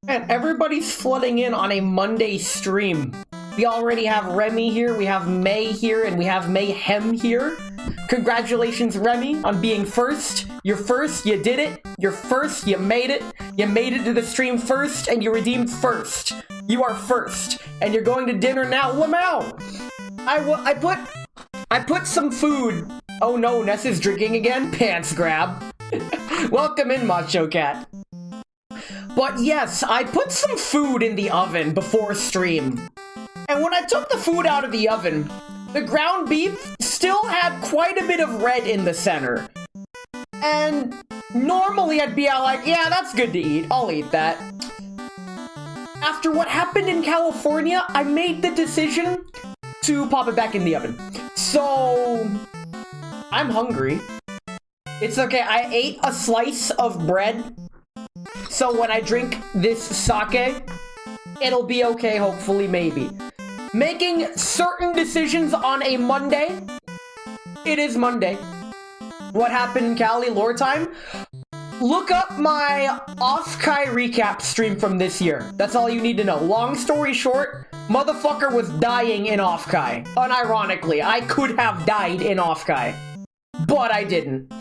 Man, everybody's flooding in on a Monday stream. We already have Remy here, we have May here, and we have Mayhem here. Congratulations, Remy, on being first. You're first, you did it. You're first, you made it. You made it to the stream first, and you redeemed first. You are first, and you're going to dinner now. Lamau! I put some food. Oh no, Ness is drinking again? Pants grab. Welcome in, Macho Cat. But yes, I put some food in the oven before stream. And when I took the food out of the oven, the ground beef still had quite a bit of red in the center. And normally I'd be all like, yeah, that's good to eat. I'll eat that. After what happened in California, I made the decision to pop it back in the oven. So, I'm hungry. It's okay, I ate a slice of bread. So when I drink this sake, it'll be okay, hopefully, maybe. Making certain decisions on a Monday. It is Monday. What happened in Cali, lore time? Look up my Off-Kai recap stream from this year. That's all you need to know. Long story short, motherfucker was dying in Off-Kai. Unironically, I could have died in Off-Kai. But I didn't.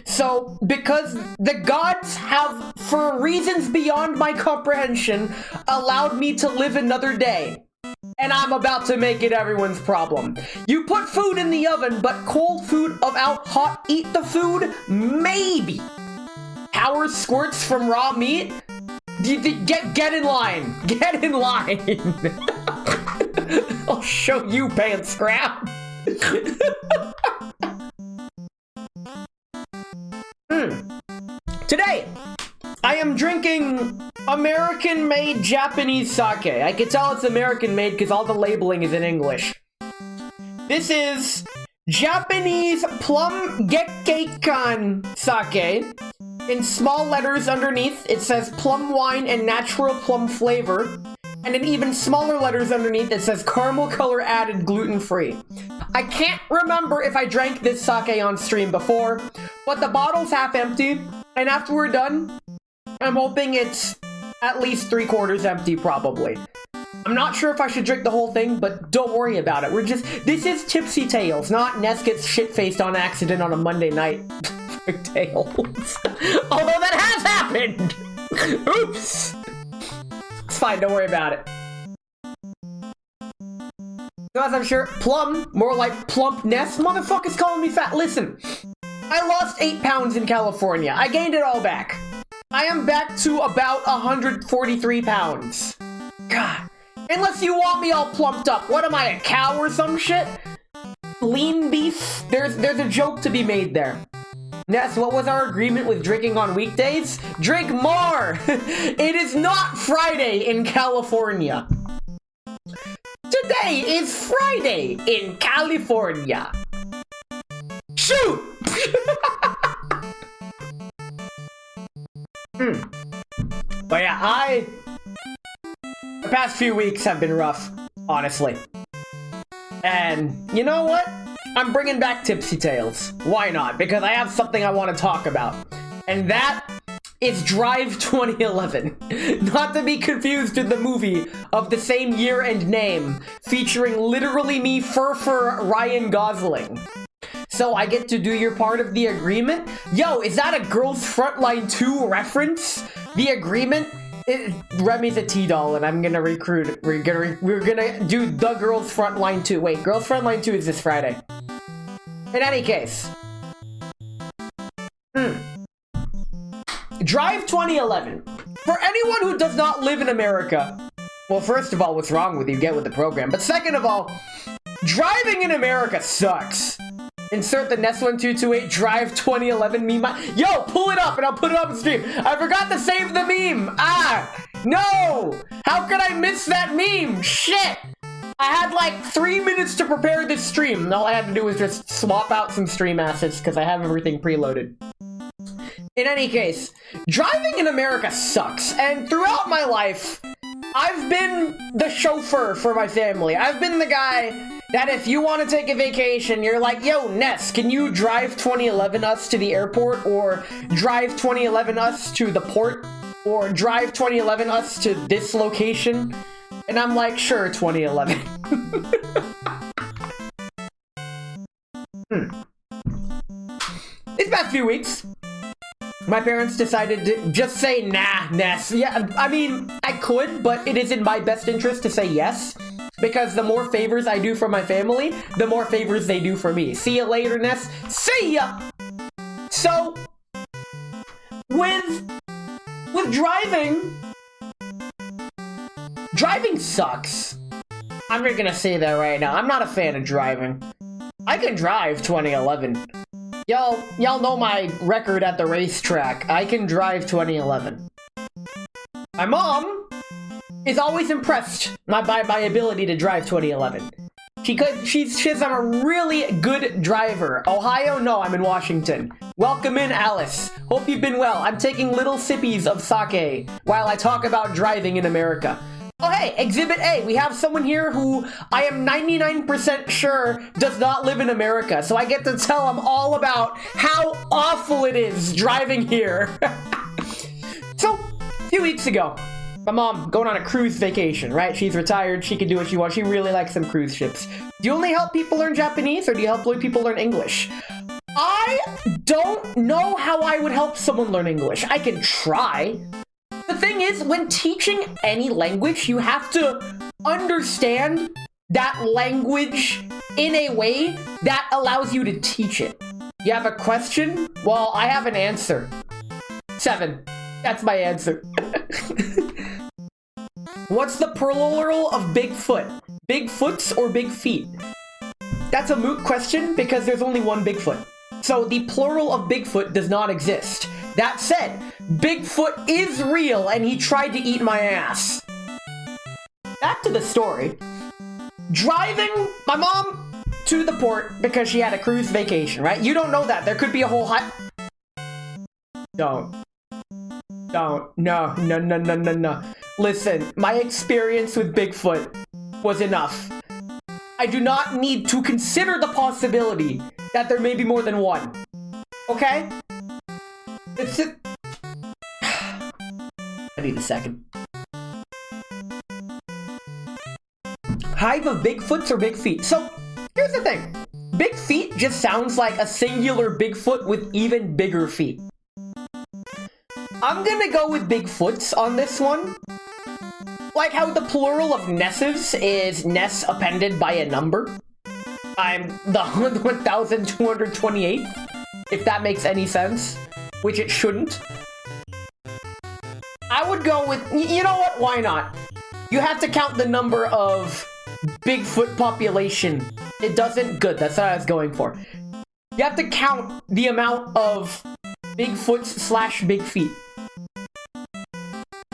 So, because the gods have, for reasons beyond my comprehension, allowed me to live another day. And I'm about to make it everyone's problem. You put food in the oven, but cold food out hot, eat the food? Maybe. Power squirts from raw meat? Get in line. Get in line. I'll show you, pants grab. Today, I am drinking American-made Japanese sake. I can tell it's American-made because all the labeling is in English. This is Japanese Plum Gekkeikan sake. In small letters underneath, it says plum wine and natural plum flavor. And in even smaller letters underneath, it says caramel color added, gluten-free. I can't remember if I drank this sake on stream before, but the bottle's half empty. And after we're done, I'm hoping it's at least 3/4 empty, probably. I'm not sure if I should drink the whole thing, but don't worry about it. This is Tipsy Tales, not Ness gets shit-faced on accident on a Monday night. Tales. Although that has happened! Oops! It's fine, don't worry about it. So as I'm sure, plum, more like plumpness. Motherfuckers calling me fat. Listen, I lost 8 pounds in California. I gained it all back. I am back to about 143 pounds. God. Unless you want me all plumped up. What am I, a cow or some shit? Lean beef? There's a joke to be made there. Ness, what was our agreement with drinking on weekdays? Drink more! It is not Friday in California. Today is Friday in California. Shoot! But yeah, the past few weeks have been rough, honestly. And you know what? I'm bringing back Tipsy Tales. Why not? Because I have something I want to talk about. And that is Drive 2011. Not to be confused with the movie of the same year and name, featuring literally me, Fur Ryan Gosling. So I get to do your part of the agreement? Yo, is that a Girls Frontline 2 reference? The agreement? Remy's a T-doll, and I'm gonna recruit. We're gonna do the Girls Frontline 2. Wait, Girls Frontline 2 is this Friday. In any case. Drive 2011. For anyone who does not live in America, well, first of all, what's wrong with you? Get with the program. But second of all, driving in America sucks. Insert the Ness1228 Drive 2011 meme. Yo, pull it up and I'll put it up on stream. I forgot to save the meme. No! How could I miss that meme? Shit! I had like 3 minutes to prepare this stream. And all I had to do was just swap out some stream assets because I have everything preloaded. In any case, driving in America sucks. And throughout my life, I've been the chauffeur for my family. I've been the guy that if you want to take a vacation, you're like, yo, Ness, can you drive 2011 us to the airport? Or drive 2011 us to the port? Or drive 2011 us to this location? And I'm like, sure, 2011. These past few weeks, my parents decided to just say, nah, Ness. Yeah, I mean, I could, but it is in my best interest to say yes. Because the more favors I do for my family, the more favors they do for me. See you later, Ness. See ya! So, with driving sucks. I'm just gonna say that right now. I'm not a fan of driving. I can drive 2011. Y'all know my record at the racetrack. I can drive 2011. My mom is always impressed by my ability to drive 2011. She says I'm a really good driver. Ohio? No, I'm in Washington. Welcome in, Alice. Hope you've been well. I'm taking little sippies of sake while I talk about driving in America. Oh hey, Exhibit A, we have someone here who I am 99% sure does not live in America, so I get to tell him all about how awful it is driving here. So, a few weeks ago, my mom going on a cruise vacation, right? She's retired, she can do what she wants, she really likes some cruise ships. Do you only help people learn Japanese, or do you help people learn English? I don't know how I would help someone learn English. I can try. The thing is, when teaching any language, you have to understand that language in a way that allows you to teach it. You have a question? Well, I have an answer. 7. That's my answer. What's the plural of Bigfoot? Bigfoots or big feet? That's a moot question because there's only one Bigfoot. So the plural of Bigfoot does not exist. That said, Bigfoot is real and he tried to eat my ass. Back to the story. Driving my mom to the port because she had a cruise vacation, right? You don't know that. There could be a whole Don't. No. Listen, my experience with Bigfoot was enough. I do not need to consider the possibility that there may be more than one. Okay? It's it. I need a second. Hive of Bigfoots or big feet? So, here's the thing. Big feet just sounds like a singular Bigfoot with even bigger feet. I'm gonna go with Bigfoots on this one. Like how the plural of Nesses is Ness appended by a number. I'm the 1228th, if that makes any sense, which it shouldn't. I would go with, you know what, why not? You have to count the number of Bigfoot population. It doesn't, good, that's what I was going for. You have to count the amount of Bigfoots / big feet.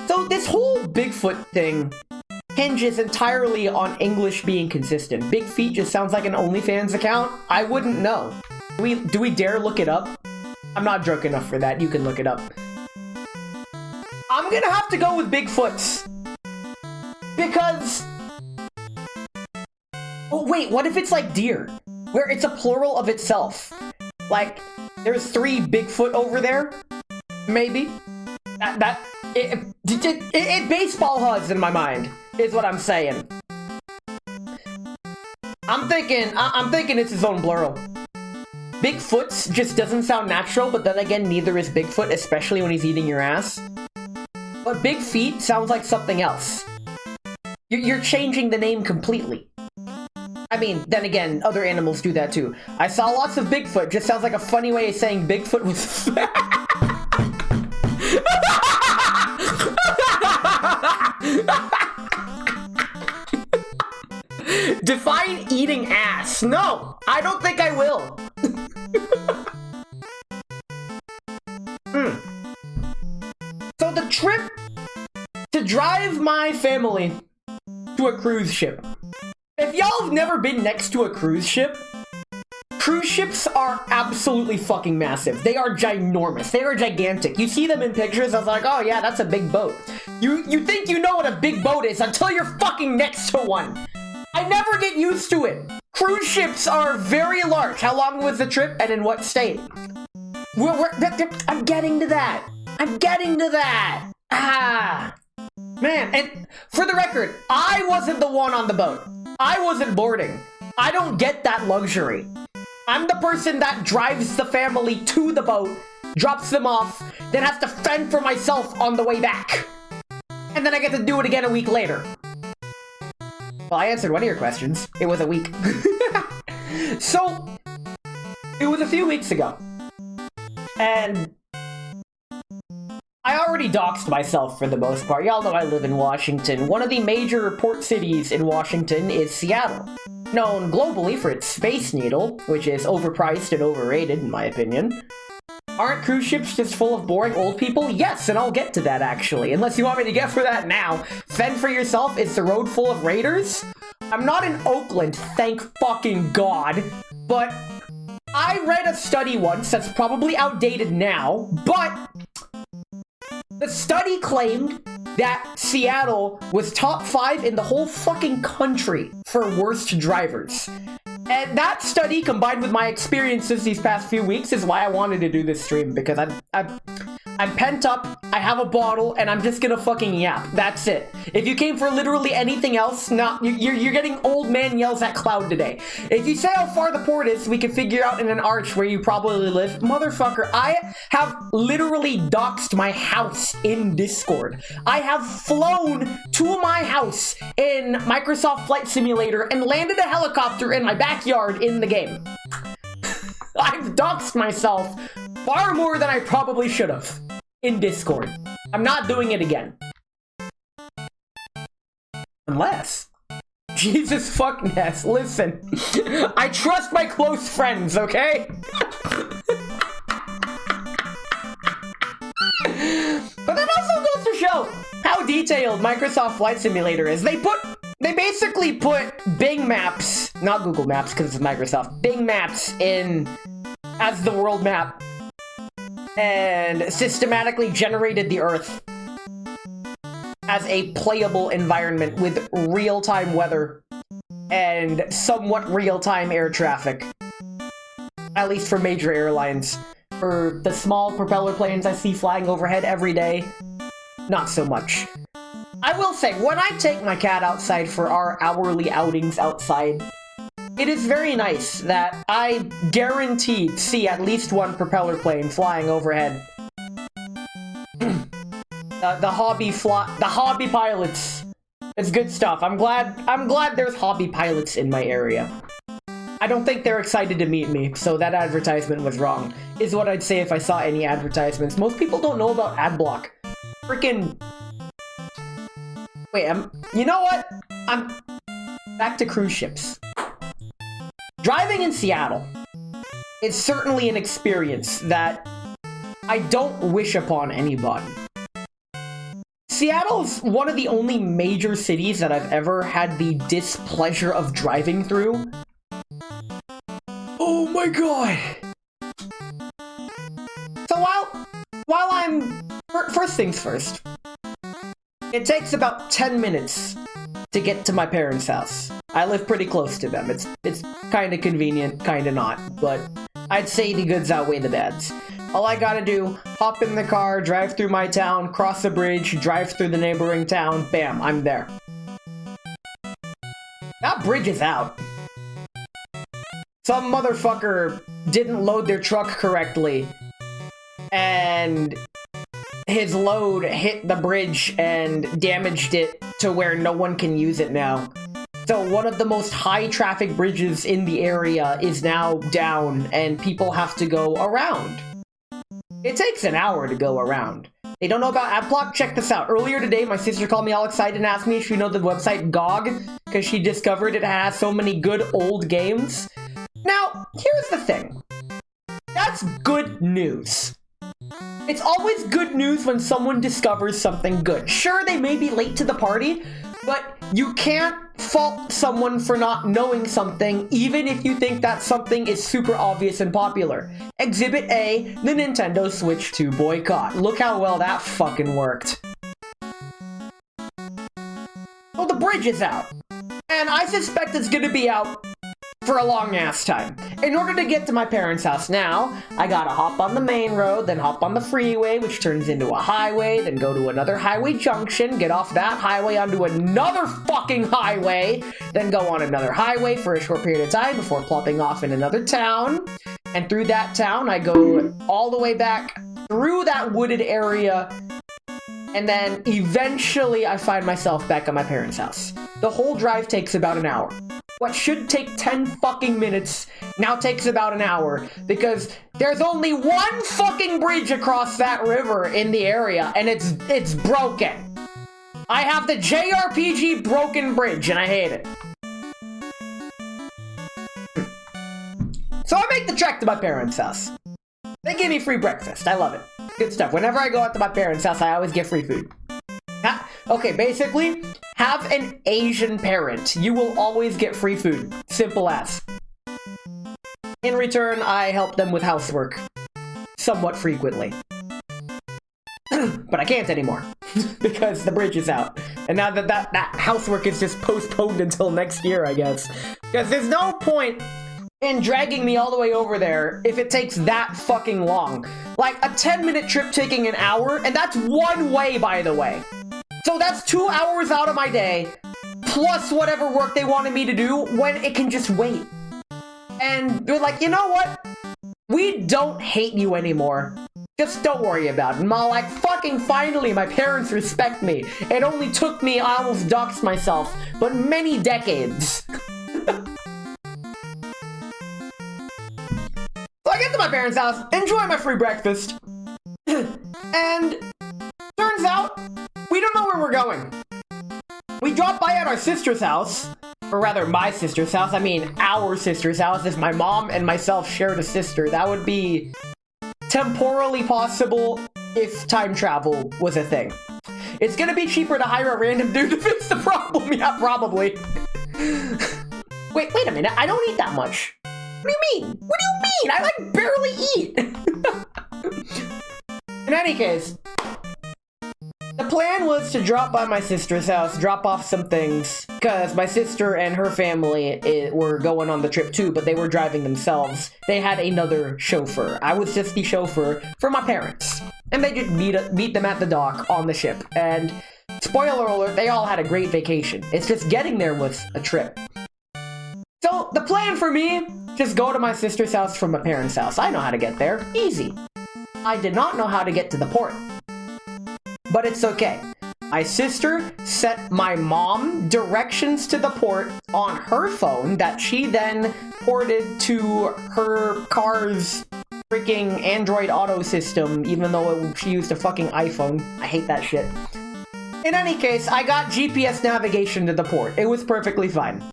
So this whole Bigfoot thing hinges entirely on English being consistent. Big feet just sounds like an OnlyFans account. I wouldn't know. Do we dare look it up? I'm not drunk enough for that. You can look it up. I'm gonna have to go with Bigfoots. Because... Oh wait, what if it's like deer? Where it's a plural of itself. Like, there's 3 Bigfoot over there? Maybe? It baseball hugs in my mind, is what I'm saying. I'm thinking it's his own plural. Bigfoots just doesn't sound natural, but then again, neither is Bigfoot, especially when he's eating your ass. But big feet sounds like something else. You're changing the name completely. I mean, then again, other animals do that too. I saw lots of Bigfoot, just sounds like a funny way of saying Bigfoot was Define eating ass. No, I don't think I will. So the trip to drive my family to a cruise ship. If y'all have never been next to a cruise ships are absolutely fucking massive. They are ginormous. They are gigantic. You see them in pictures, I was like, oh yeah, that's a big boat. You think you know what a big boat is until you're fucking next to one. I never get used to it. Cruise ships are very large. How long was the trip and in what state? I'm getting to that. Ah. Man, and for the record, I wasn't the one on the boat. I wasn't boarding. I don't get that luxury. I'm the person that drives the family to the boat, drops them off, then has to fend for myself on the way back. And then I get to do it again a week later. Well, I answered one of your questions. It was a week. So, it was a few weeks ago. And I already doxed myself for the most part. Y'all know I live in Washington. One of the major port cities in Washington is Seattle. Known globally for its Space Needle, which is overpriced and overrated in my opinion. Aren't cruise ships just full of boring old people? Yes, and I'll get to that actually. Unless you want me to get for that now. Fend for yourself, is the road full of raiders? I'm not in Oakland, thank fucking God. But I read a study once that's probably outdated now, but the study claimed that Seattle was top 5 in the whole fucking country for worst drivers. And that study, combined with my experiences these past few weeks, is why I wanted to do this stream, because I'm pent up, I have a bottle, and I'm just gonna fucking yap. That's it. If you came for literally anything else, you're getting old man yells at cloud today. If you say how far the port is, we can figure out in an arch where you probably live. Motherfucker, I have literally doxed my house in Discord. I have flown to my house in Microsoft Flight Simulator and landed a helicopter in my backyard in the game. I've doxed myself far more than I probably should have in Discord. I'm not doing it again. Unless... Jesus fuck Ness, listen. I trust my close friends, okay? But that also goes to show how detailed Microsoft Flight Simulator is. They basically put Bing Maps, not Google Maps because it's Microsoft, Bing Maps in as the world map and systematically generated the Earth as a playable environment with real-time weather and somewhat real-time air traffic. At least for major airlines. For the small propeller planes I see flying overhead every day, not so much. I will say, when I take my cat outside for our hourly outings outside, it is very nice that I guaranteed see at least one propeller plane flying overhead. The hobby pilots. It's good stuff. I'm glad there's hobby pilots in my area. I don't think they're excited to meet me, so that advertisement was wrong, is what I'd say if I saw any advertisements. Most people don't know about AdBlock. Freaking... Wait, you know what? I'm back to cruise ships. Driving in Seattle is certainly an experience that I don't wish upon anybody. Seattle's one of the only major cities that I've ever had the displeasure of driving through. Oh my god! So while I'm... First things first. It takes about 10 minutes to get to my parents' house. I live pretty close to them. It's kind of convenient, kind of not, but I'd say the goods outweigh the bads. All I gotta do, hop in the car, drive through my town, cross the bridge, drive through the neighboring town, bam, I'm there. That bridge is out. Some motherfucker didn't load their truck correctly, and his load hit the bridge and damaged it to where no one can use it now. So one of the most high traffic bridges in the area is now down and people have to go around. It takes an hour to go around. They don't know about AdBlock? Check this out. Earlier today, my sister called me all excited and asked me if she know the website GOG, because she discovered it has so many good old games. Now, here's the thing. That's good news. It's always good news when someone discovers something good. Sure, they may be late to the party, but you can't fault someone for not knowing something, even if you think that something is super obvious and popular. Exhibit A, the Nintendo Switch 2 boycott. Look how well that fucking worked. Well, the bridge is out, and I suspect it's gonna be out for a long ass time. In order to get to my parents' house now, I gotta hop on the main road, then hop on the freeway, which turns into a highway, then go to another highway junction, get off that highway onto another fucking highway, then go on another highway for a short period of time before plopping off in another town. And through that town, I go all the way back through that wooded area, and then eventually I find myself back at my parents' house. The whole drive takes about an hour. What should take 10 fucking minutes now takes about an hour, because there's only one fucking bridge across that river in the area, and it's broken. I have the JRPG broken bridge, and I hate it. So I make the trek to my parents' house. They give me free breakfast. I love it. Good stuff. Whenever I go out to my parents' house, I always get free food. Okay, basically, have an Asian parent. You will always get free food. Simple as. In return, I help them with housework. Somewhat frequently. But I can't anymore. Because the bridge is out. And now that housework is just postponed until next year, I guess. Because there's no point and dragging me all the way over there if it takes that fucking long. Like, a 10-minute trip taking an hour, and that's one way, by the way. So that's 2 hours out of my day, plus whatever work they wanted me to do, when it can just wait. And they're like, you know what? We don't hate you anymore. Just don't worry about it. And I'm like, fucking finally, my parents respect me. It only took me, I almost doxed myself, but many decades. So I get to my parents' house, enjoy my free breakfast, and turns out, we don't know where we're going. We drop by at our sister's house, or rather my sister's house, I mean our sister's house. If my mom and myself shared a sister, that would be temporally possible if time travel was a thing. It's gonna be cheaper to hire a random dude to fix the problem, yeah, probably. Wait a minute, I don't eat that much. What do you mean? What do you mean? I like barely eat. In any case, the plan was to drop by my sister's house, drop off some things, because my sister and her family were going on the trip too, but they were driving themselves. They had another chauffeur. I was just the chauffeur for my parents. And they just meet them at the dock on the ship. And spoiler alert, they all had a great vacation. It's just getting there was a trip. So the plan for me, just go to my sister's house from my parents' house. I know how to get there. Easy. I did not know how to get to the port. But it's okay. My sister sent my mom directions to the port on her phone that she then ported to her car's freaking Android Auto system, even though she used a fucking iPhone. I hate that shit. In any case, I got GPS navigation to the port. It was perfectly fine.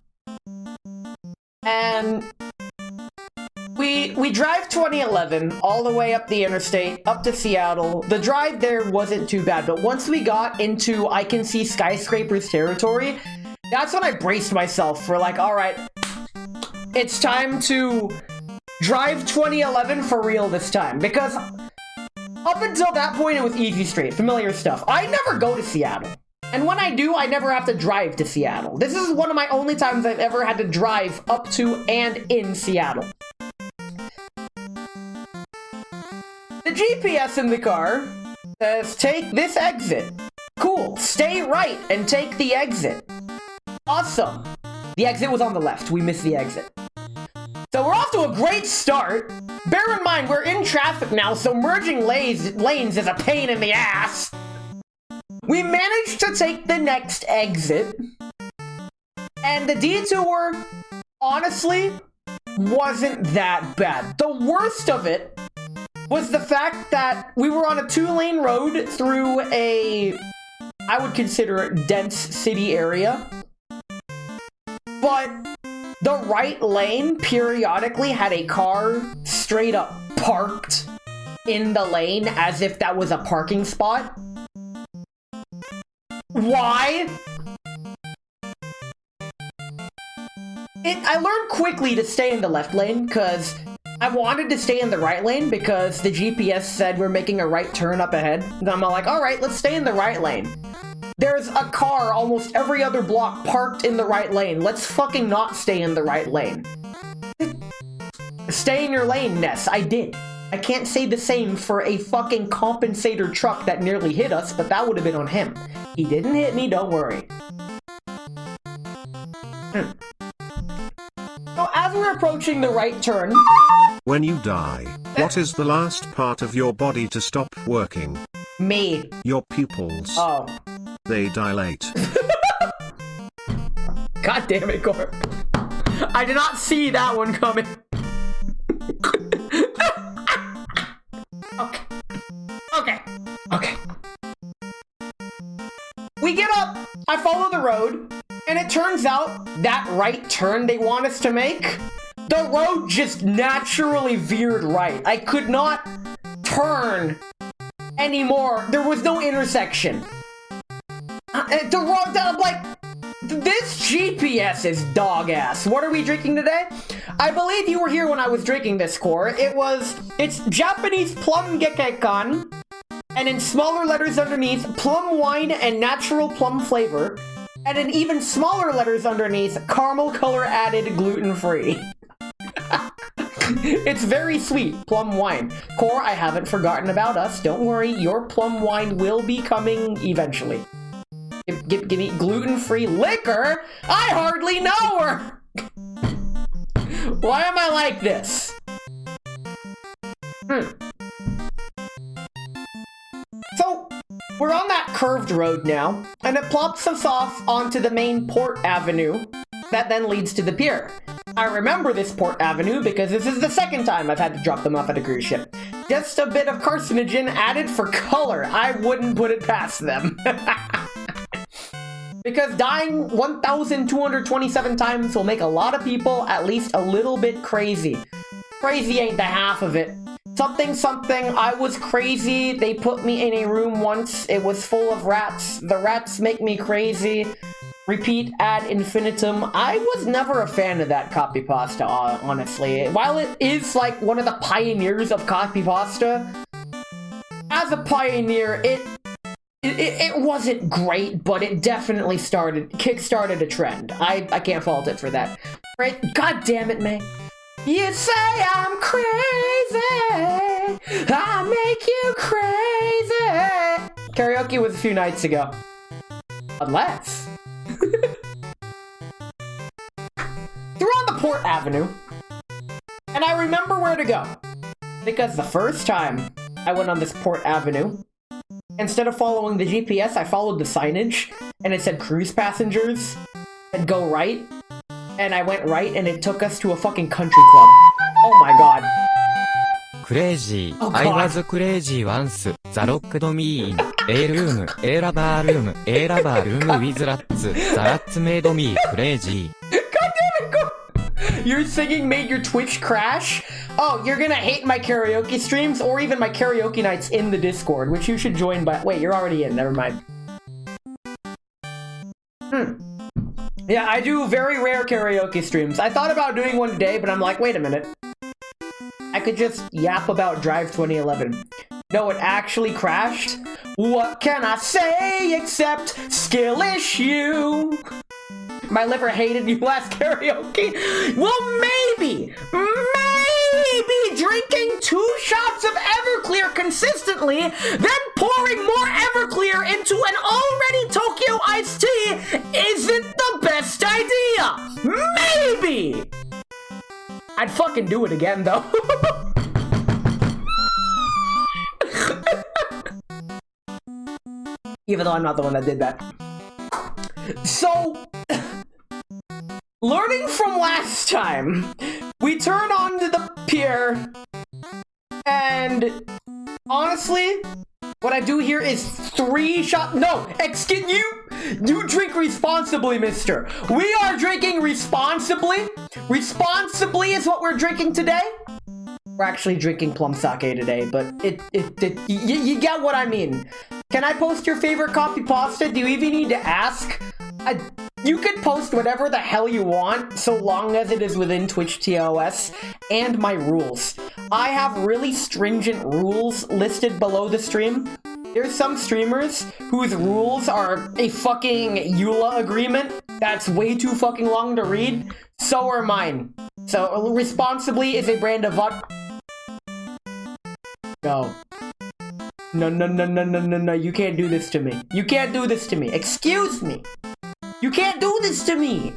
And we drive 2011 all the way up the interstate, up to Seattle. The drive there wasn't too bad, but once we got into I can see skyscrapers territory, that's when I braced myself for like, all right, it's time to drive 2011 for real this time. Because up until that point, it was easy street, familiar stuff. I never go to Seattle. And when I do, I never have to drive to Seattle. This is one of my only times I've ever had to drive up to and in Seattle. The GPS in the car says, take this exit. Cool, stay right and take the exit. Awesome. The exit was on the left. We missed the exit. So we're off to a great start. Bear in mind, we're in traffic now, so merging lanes is a pain in the ass. We managed to take the next exit, and the detour, honestly, wasn't that bad. The worst of it was the fact that we were on a 2-lane road through a, I would consider it, dense city area, but the right lane periodically had a car straight up parked in the lane as if that was a parking spot. Why? I learned quickly to stay in the left lane because I wanted to stay in the right lane because the GPS said we're making a right turn up ahead. And I'm like, all right, let's stay in the right lane. There's a car almost every other block parked in the right lane. Let's fucking not stay in the right lane. Stay in your lane, Ness. I did. I can't say the same for a fucking compensator truck that nearly hit us, but that would have been on him. He didn't hit me, don't worry. So as we're approaching the right turn... When you die, what is the last part of your body to stop working? Me. Your pupils. Oh. They dilate. God damn it, Corp. I did not see that one coming. Okay. We get up, I follow the road, and it turns out that right turn they want us to make, the road just naturally veered right. I could not turn anymore. There was no intersection. The road, I'm like, this GPS is dog ass. What are we drinking today? I believe you were here when I was drinking this, Core. It's Japanese plum gekkeikan, and in smaller letters underneath, plum wine and natural plum flavor, and in even smaller letters underneath, caramel color added gluten-free. It's very sweet, plum wine. Core, I haven't forgotten about us. Don't worry, your plum wine will be coming eventually. Give me gluten-free liquor? I hardly know her! Why am I like this? So, we're on that curved road now, and it plops us off onto the main port avenue that then leads to the pier. I remember this port avenue because this is the second time I've had to drop them off at a cruise ship. Just a bit of carcinogen added for color. I wouldn't put it past them. Because dying 1,227 times will make a lot of people at least a little bit crazy. Crazy ain't the half of it. Something, I was crazy. They put me in a room once. It was full of rats. The rats make me crazy. Repeat ad infinitum. I was never a fan of that copy pasta, honestly. While it is like one of the pioneers of copy pasta, as a pioneer, it wasn't great, but it definitely kickstarted a trend. I can't fault it for that. Right? God damn it, May. You say I'm crazy, I make you crazy. Karaoke was a few nights ago. Unless. They're on the Port Avenue, and I remember where to go. Because the first time I went on this Port Avenue, instead of following the GPS, I followed the signage, and it said cruise passengers, and go right. And I went right, and it took us to a fucking country club. Oh my god. Crazy. Oh, I was crazy once. The locked me in. A room, a lava room, a lava room with rats. The rats made me crazy. God damn it, go! Your singing made your Twitch crash? Oh, you're gonna hate my karaoke streams, or even my karaoke nights in the Discord, which you should join by- wait, you're already in, never mind. Yeah, I do very rare karaoke streams. I thought about doing one today, but I'm like, wait a minute. I could just yap about Drive 2011. No, it actually crashed. What can I say except skill issue? My liver hated you last karaoke. Well, maybe drinking 2 shots of Everclear consistently, then pouring more Everclear into an already Tokyo iced tea isn't the best idea. Maybe. I'd fucking do it again, though. Even though I'm not the one that did that. So, learning from last time, we turn onto the pier, and honestly, what I do here is 3 shots. No, excuse you. You drink responsibly, mister. We are drinking responsibly. Responsibly is what we're drinking today. We're actually drinking plum sake today, but you get what I mean. Can I post your favorite copy pasta? Do you even need to ask? You could post whatever the hell you want, so long as it is within Twitch TOS and my rules. I have really stringent rules listed below the stream. There's some streamers whose rules are a fucking EULA agreement that's way too fucking long to read. So are mine. So, responsibly is a brand of vodka. No. No, you can't do this to me. You can't do this to me. Excuse me. You can't do this to me.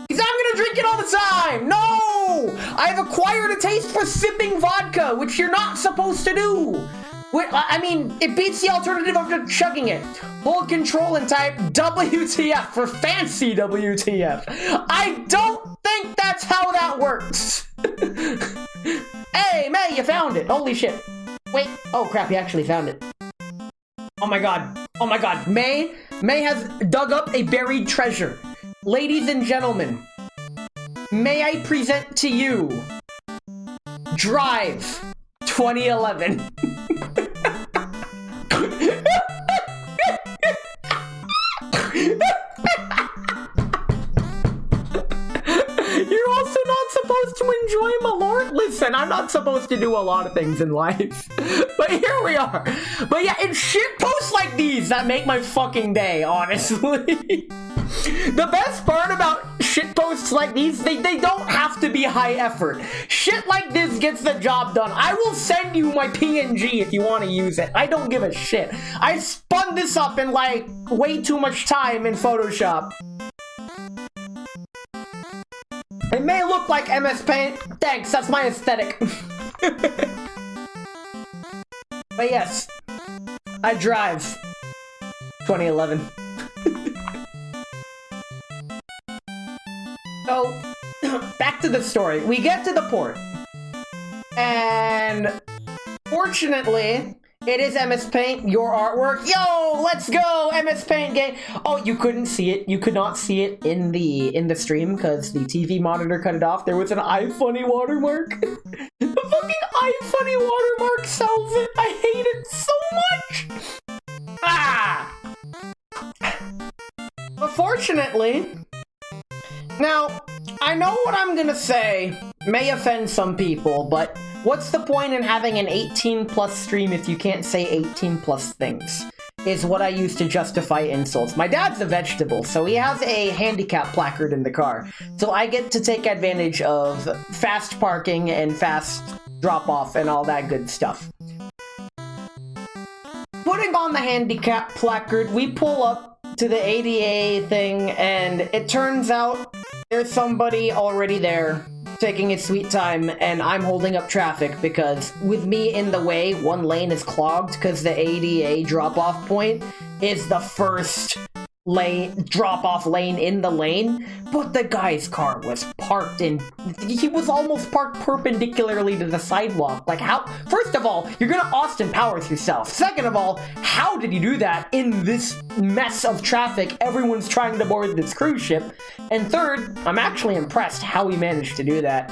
Because I'm gonna drink it all the time. No! I've acquired a taste for sipping vodka, which you're not supposed to do. I mean, it beats the alternative of chugging it. Hold control and type WTF for fancy WTF. I don't think that's how that works. Hey, May, you found it. Holy shit. Wait. Oh, crap, you actually found it. Oh my god. Oh my god. May has dug up a buried treasure. Ladies and gentlemen, may I present to you Drive 2011. You're also not supposed to enjoy Malort. Listen, I'm not supposed to do a lot of things in life. But here we are. But yeah, it's shit posts like these that make my fucking day, honestly. The best part about shitpost tasks like these, they don't have to be high effort. Shit like this gets the job done. I will send you my PNG if you want to use it. I don't give a shit. I spun this up in like way too much time in Photoshop. It may look like MS Paint. Thanks, that's my aesthetic. But yes, I drive. 2011. So, back to the story. We get to the port. And fortunately, it is MS Paint, your artwork. Yo, let's go, MS Paint game. Oh, you couldn't see it. You could not see it in the stream because the TV monitor cut it off. There was an iFunny watermark. The fucking iFunny watermark sells it. I hate it so much. Ah! But fortunately, now, I know what I'm gonna say may offend some people, but what's the point in having an 18+ stream if you can't say 18+ things? Is what I use to justify insults. My dad's a vegetable, so he has a handicap placard in the car. So I get to take advantage of fast parking and fast drop-off and all that good stuff. Putting on the handicap placard, we pull up to the ADA thing, and it turns out there's somebody already there taking his sweet time, and I'm holding up traffic because with me in the way, one lane is clogged because the ADA drop-off point is the first lane drop-off lane in the lane, but the guy's car was parked in, he was almost parked perpendicularly to the sidewalk. Like, how? First of all, you're gonna Austin Powers yourself. Second of all, how did you do that in this mess of traffic? Everyone's trying to board this cruise ship. And third, I'm actually impressed how he managed to do that.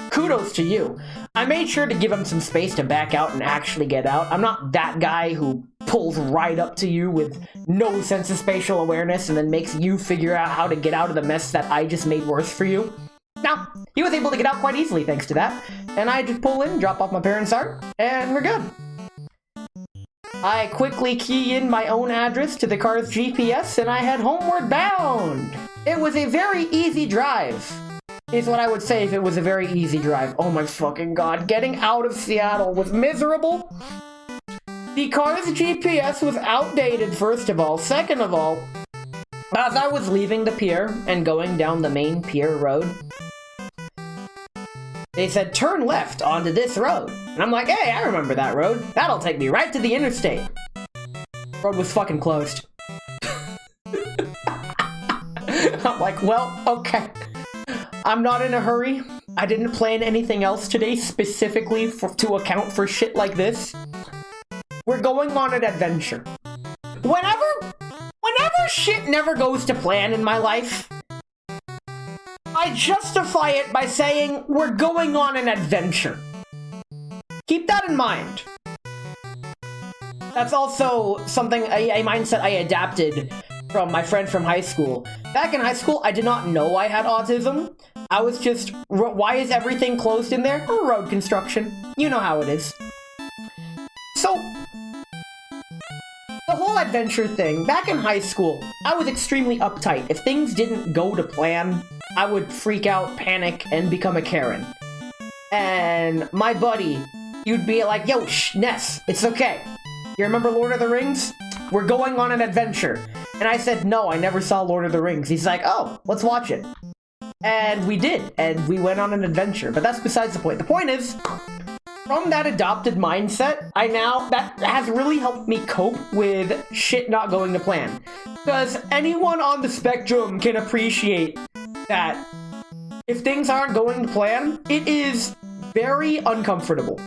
Kudos to you. I made sure to give him some space to back out and actually get out. I'm not that guy who pulls right up to you with no sense of spatial awareness and then makes you figure out how to get out of the mess that I just made worse for you. No, he was able to get out quite easily thanks to that. And I just pull in, drop off my parents' art, and we're good. I quickly key in my own address to the car's GPS and I head homeward bound. It was a very easy drive. Is what I would say if it was a very easy drive. Oh my fucking god, getting out of Seattle was miserable. The car's GPS was outdated, first of all. Second of all, as I was leaving the pier and going down the main pier road, they said, turn left onto this road. And I'm like, hey, I remember that road. That'll take me right to the interstate. Road was fucking closed. I'm like, well, okay. I'm not in a hurry. I didn't plan anything else today specifically to account for shit like this. We're going on an adventure. Whenever shit never goes to plan in my life, I justify it by saying we're going on an adventure. Keep that in mind. That's also something, a mindset I adapted from my friend from high school. Back in high school, I did not know I had autism. I was just, why is everything closed in there? Road construction. You know how it is. So, the whole adventure thing, back in high school, I was extremely uptight. If things didn't go to plan, I would freak out, panic, and become a Karen. And my buddy, you'd be like, yo, Ness, it's okay. You remember Lord of the Rings? We're going on an adventure. And I said, no, I never saw Lord of the Rings. He's like, oh, let's watch it. And we did, and we went on an adventure. But that's besides the point. The point is, from that adopted mindset, that has really helped me cope with shit not going to plan. Because anyone on the spectrum can appreciate that if things aren't going to plan, it is very uncomfortable,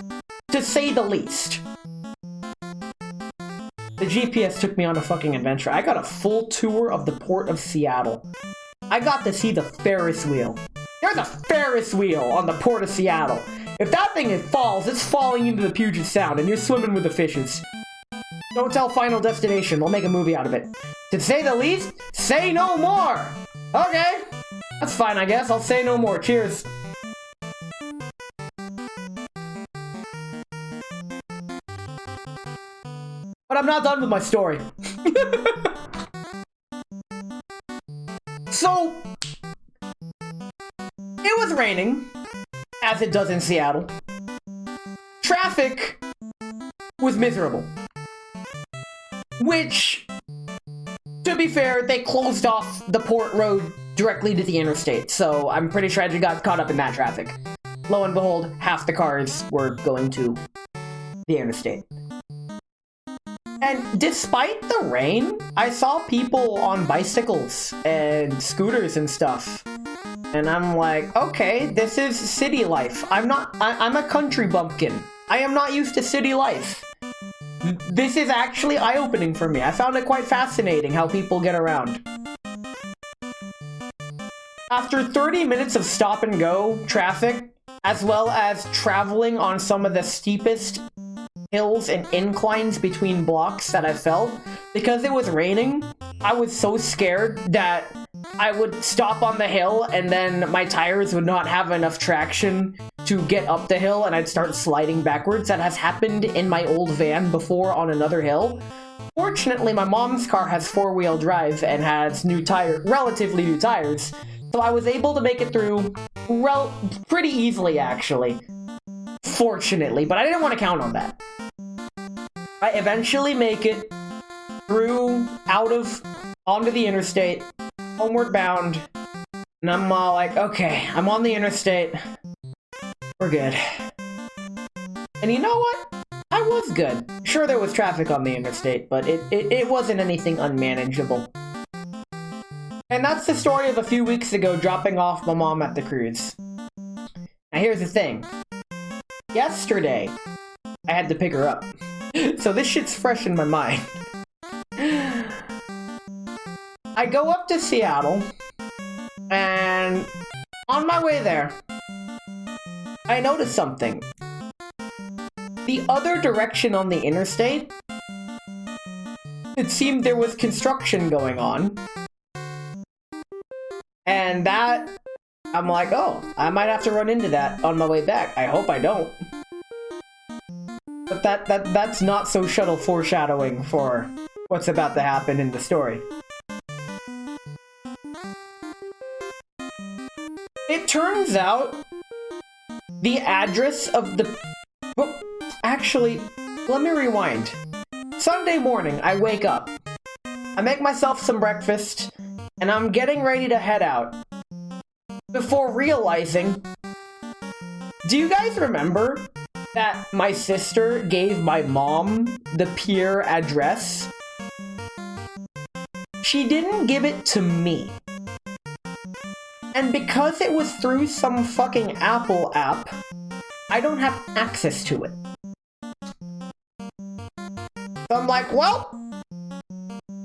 to say the least. The GPS took me on a fucking adventure. I got a full tour of the port of Seattle. I got to see the Ferris wheel. There's a Ferris wheel on the port of Seattle. If that thing falls, it's falling into the Puget Sound, and you're swimming with the fishes. Don't tell Final Destination. We'll make a movie out of it. To say the least, say no more. Okay. That's fine, I guess. I'll say no more. Cheers. But I'm not done with my story. So, it was raining, as it does in Seattle. Traffic was miserable. Which, to be fair, they closed off the port road directly to the interstate, so I'm pretty sure I just got caught up in that traffic. Lo and behold, half the cars were going to the interstate. And despite the rain, I saw people on bicycles and scooters and stuff. And I'm like, okay, this is city life. I'm a country bumpkin. I am not used to city life. This is actually eye-opening for me. I found it quite fascinating how people get around. After 30 minutes of stop-and-go traffic, as well as traveling on some of the steepest hills and inclines between blocks that I felt, because it was raining, I was so scared that I would stop on the hill and then my tires would not have enough traction to get up the hill and I'd start sliding backwards. That has happened in my old van before on another hill. Fortunately, my mom's car has four-wheel drive and has relatively new tires, so I was able to make it through pretty easily, actually. Fortunately, but I didn't want to count on that. I eventually make it through, onto the interstate, homeward bound, and I'm all like, okay, I'm on the interstate. We're good. And you know what? I was good. Sure, there was traffic on the interstate, but it wasn't anything unmanageable. And that's the story of a few weeks ago dropping off my mom at the cruise. Now here's the thing. Yesterday, I had to pick her up. So this shit's fresh in my mind. I go up to Seattle, and on my way there, I noticed something. The other direction on the interstate, it seemed there was construction going on. And that, I'm like, oh, I might have to run into that on my way back. I hope I don't. But that's not so subtle foreshadowing for what's about to happen in the story. It turns out the address of the... Well, actually, let me rewind. Sunday morning, I wake up. I make myself some breakfast, and I'm getting ready to head out. Before realizing... Do you guys remember that my sister gave my mom the pier address? She didn't give it to me. And because it was through some fucking Apple app, I don't have access to it. So I'm like, well,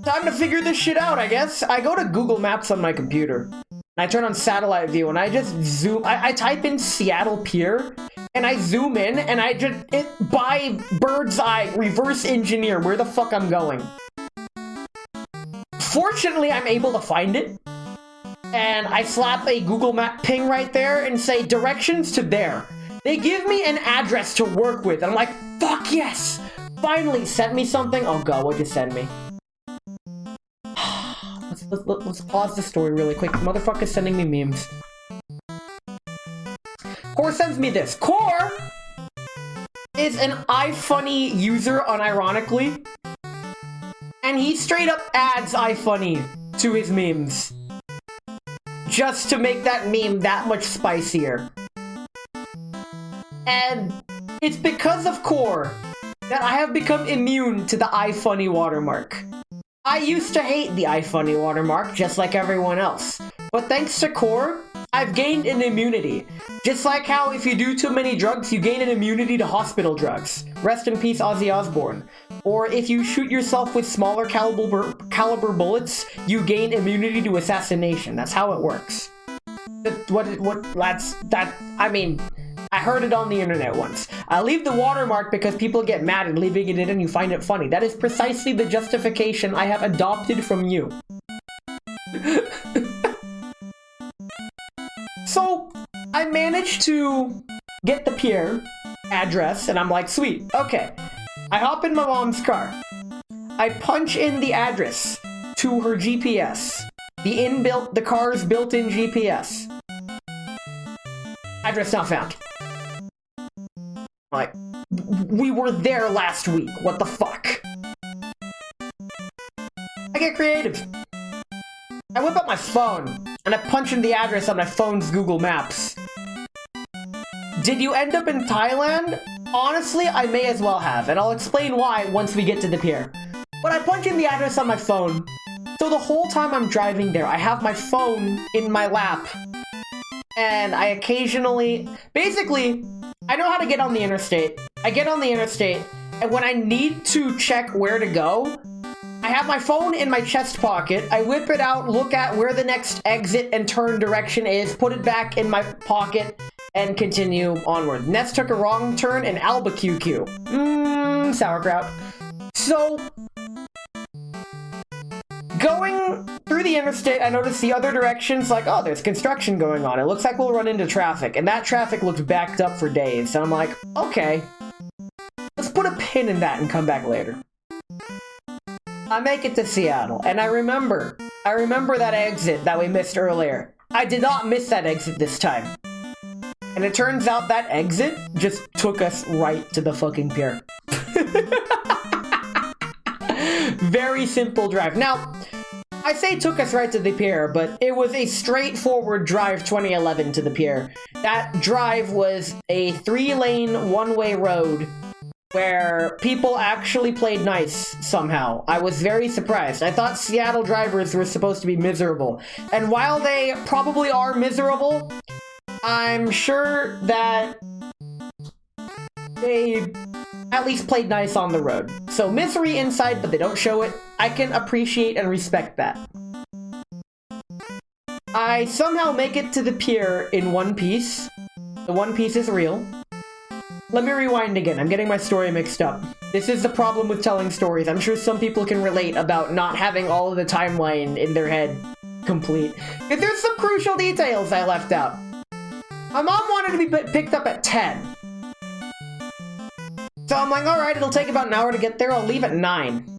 time to figure this shit out, I guess. I go to Google Maps on my computer, and I turn on satellite view, and I just zoom, I type in Seattle Pier, and I zoom in, and by bird's eye, reverse engineer where the fuck I'm going. Fortunately, I'm able to find it, and I slap a Google Map ping right there and say directions to there. They give me an address to work with, and I'm like, fuck yes! Finally, sent me something. Oh god, what'd you send me? Let's pause the story really quick. Motherfucker's sending me memes. Core sends me this. Core is an iFunny user, unironically. And he straight up adds iFunny to his memes. Just to make that meme that much spicier. And it's because of Core that I have become immune to the iFunny watermark. I used to hate the iFunny watermark, just like everyone else. But thanks to Core, I've gained an immunity. Just like how if you do too many drugs, you gain an immunity to hospital drugs. Rest in peace, Ozzy Osbourne. Or if you shoot yourself with smaller caliber bullets, you gain immunity to assassination. That's how it works. I mean, I heard it on the internet once. I leave the watermark because people get mad and leaving it in and you find it funny. That is precisely the justification I have adopted from you. So, I managed to get the pier address, and I'm like, sweet, okay. I hop in my mom's car. I punch in the address to her GPS. The car's built-in GPS. Address not found. Like, we were there last week. What the fuck? I get creative. I whip up my phone, and I punch in the address on my phone's Google Maps. Did you end up in Thailand? Honestly, I may as well have, and I'll explain why once we get to the pier. But I punch in the address on my phone, so the whole time I'm driving there, I have my phone in my lap. And I occasionally... Basically, I know how to get on the interstate. I get on the interstate, and when I need to check where to go, I have my phone in my chest pocket. I whip it out, look at where the next exit and turn direction is, put it back in my pocket, and continue onward. Ness took a wrong turn in Albuquerque. Sauerkraut. So, going through the interstate, I noticed the other directions, like, oh, there's construction going on. It looks like we'll run into traffic. And that traffic looks backed up for days. So I'm like, okay, let's put a pin in that and come back later. I make it to Seattle, and I remember that exit that we missed earlier. I did not miss that exit this time. And it turns out that exit just took us right to the fucking pier. Very simple drive. Now, I say took us right to the pier, but it was a straightforward drive 2011 to the pier. That drive was a 3-lane, one-way road where people actually played nice somehow. I was very surprised. I thought Seattle drivers were supposed to be miserable. And while they probably are miserable, I'm sure that they at least played nice on the road. So misery inside, but they don't show it. I can appreciate and respect that. I somehow make it to the pier in one piece. The one piece is real. Let me rewind again. I'm getting my story mixed up. This is the problem with telling stories. I'm sure some people can relate about not having all of the timeline in their head complete. Because there's some crucial details I left out. My mom wanted to be picked up at 10. So I'm like, alright, it'll take about an hour to get there. I'll leave at 9.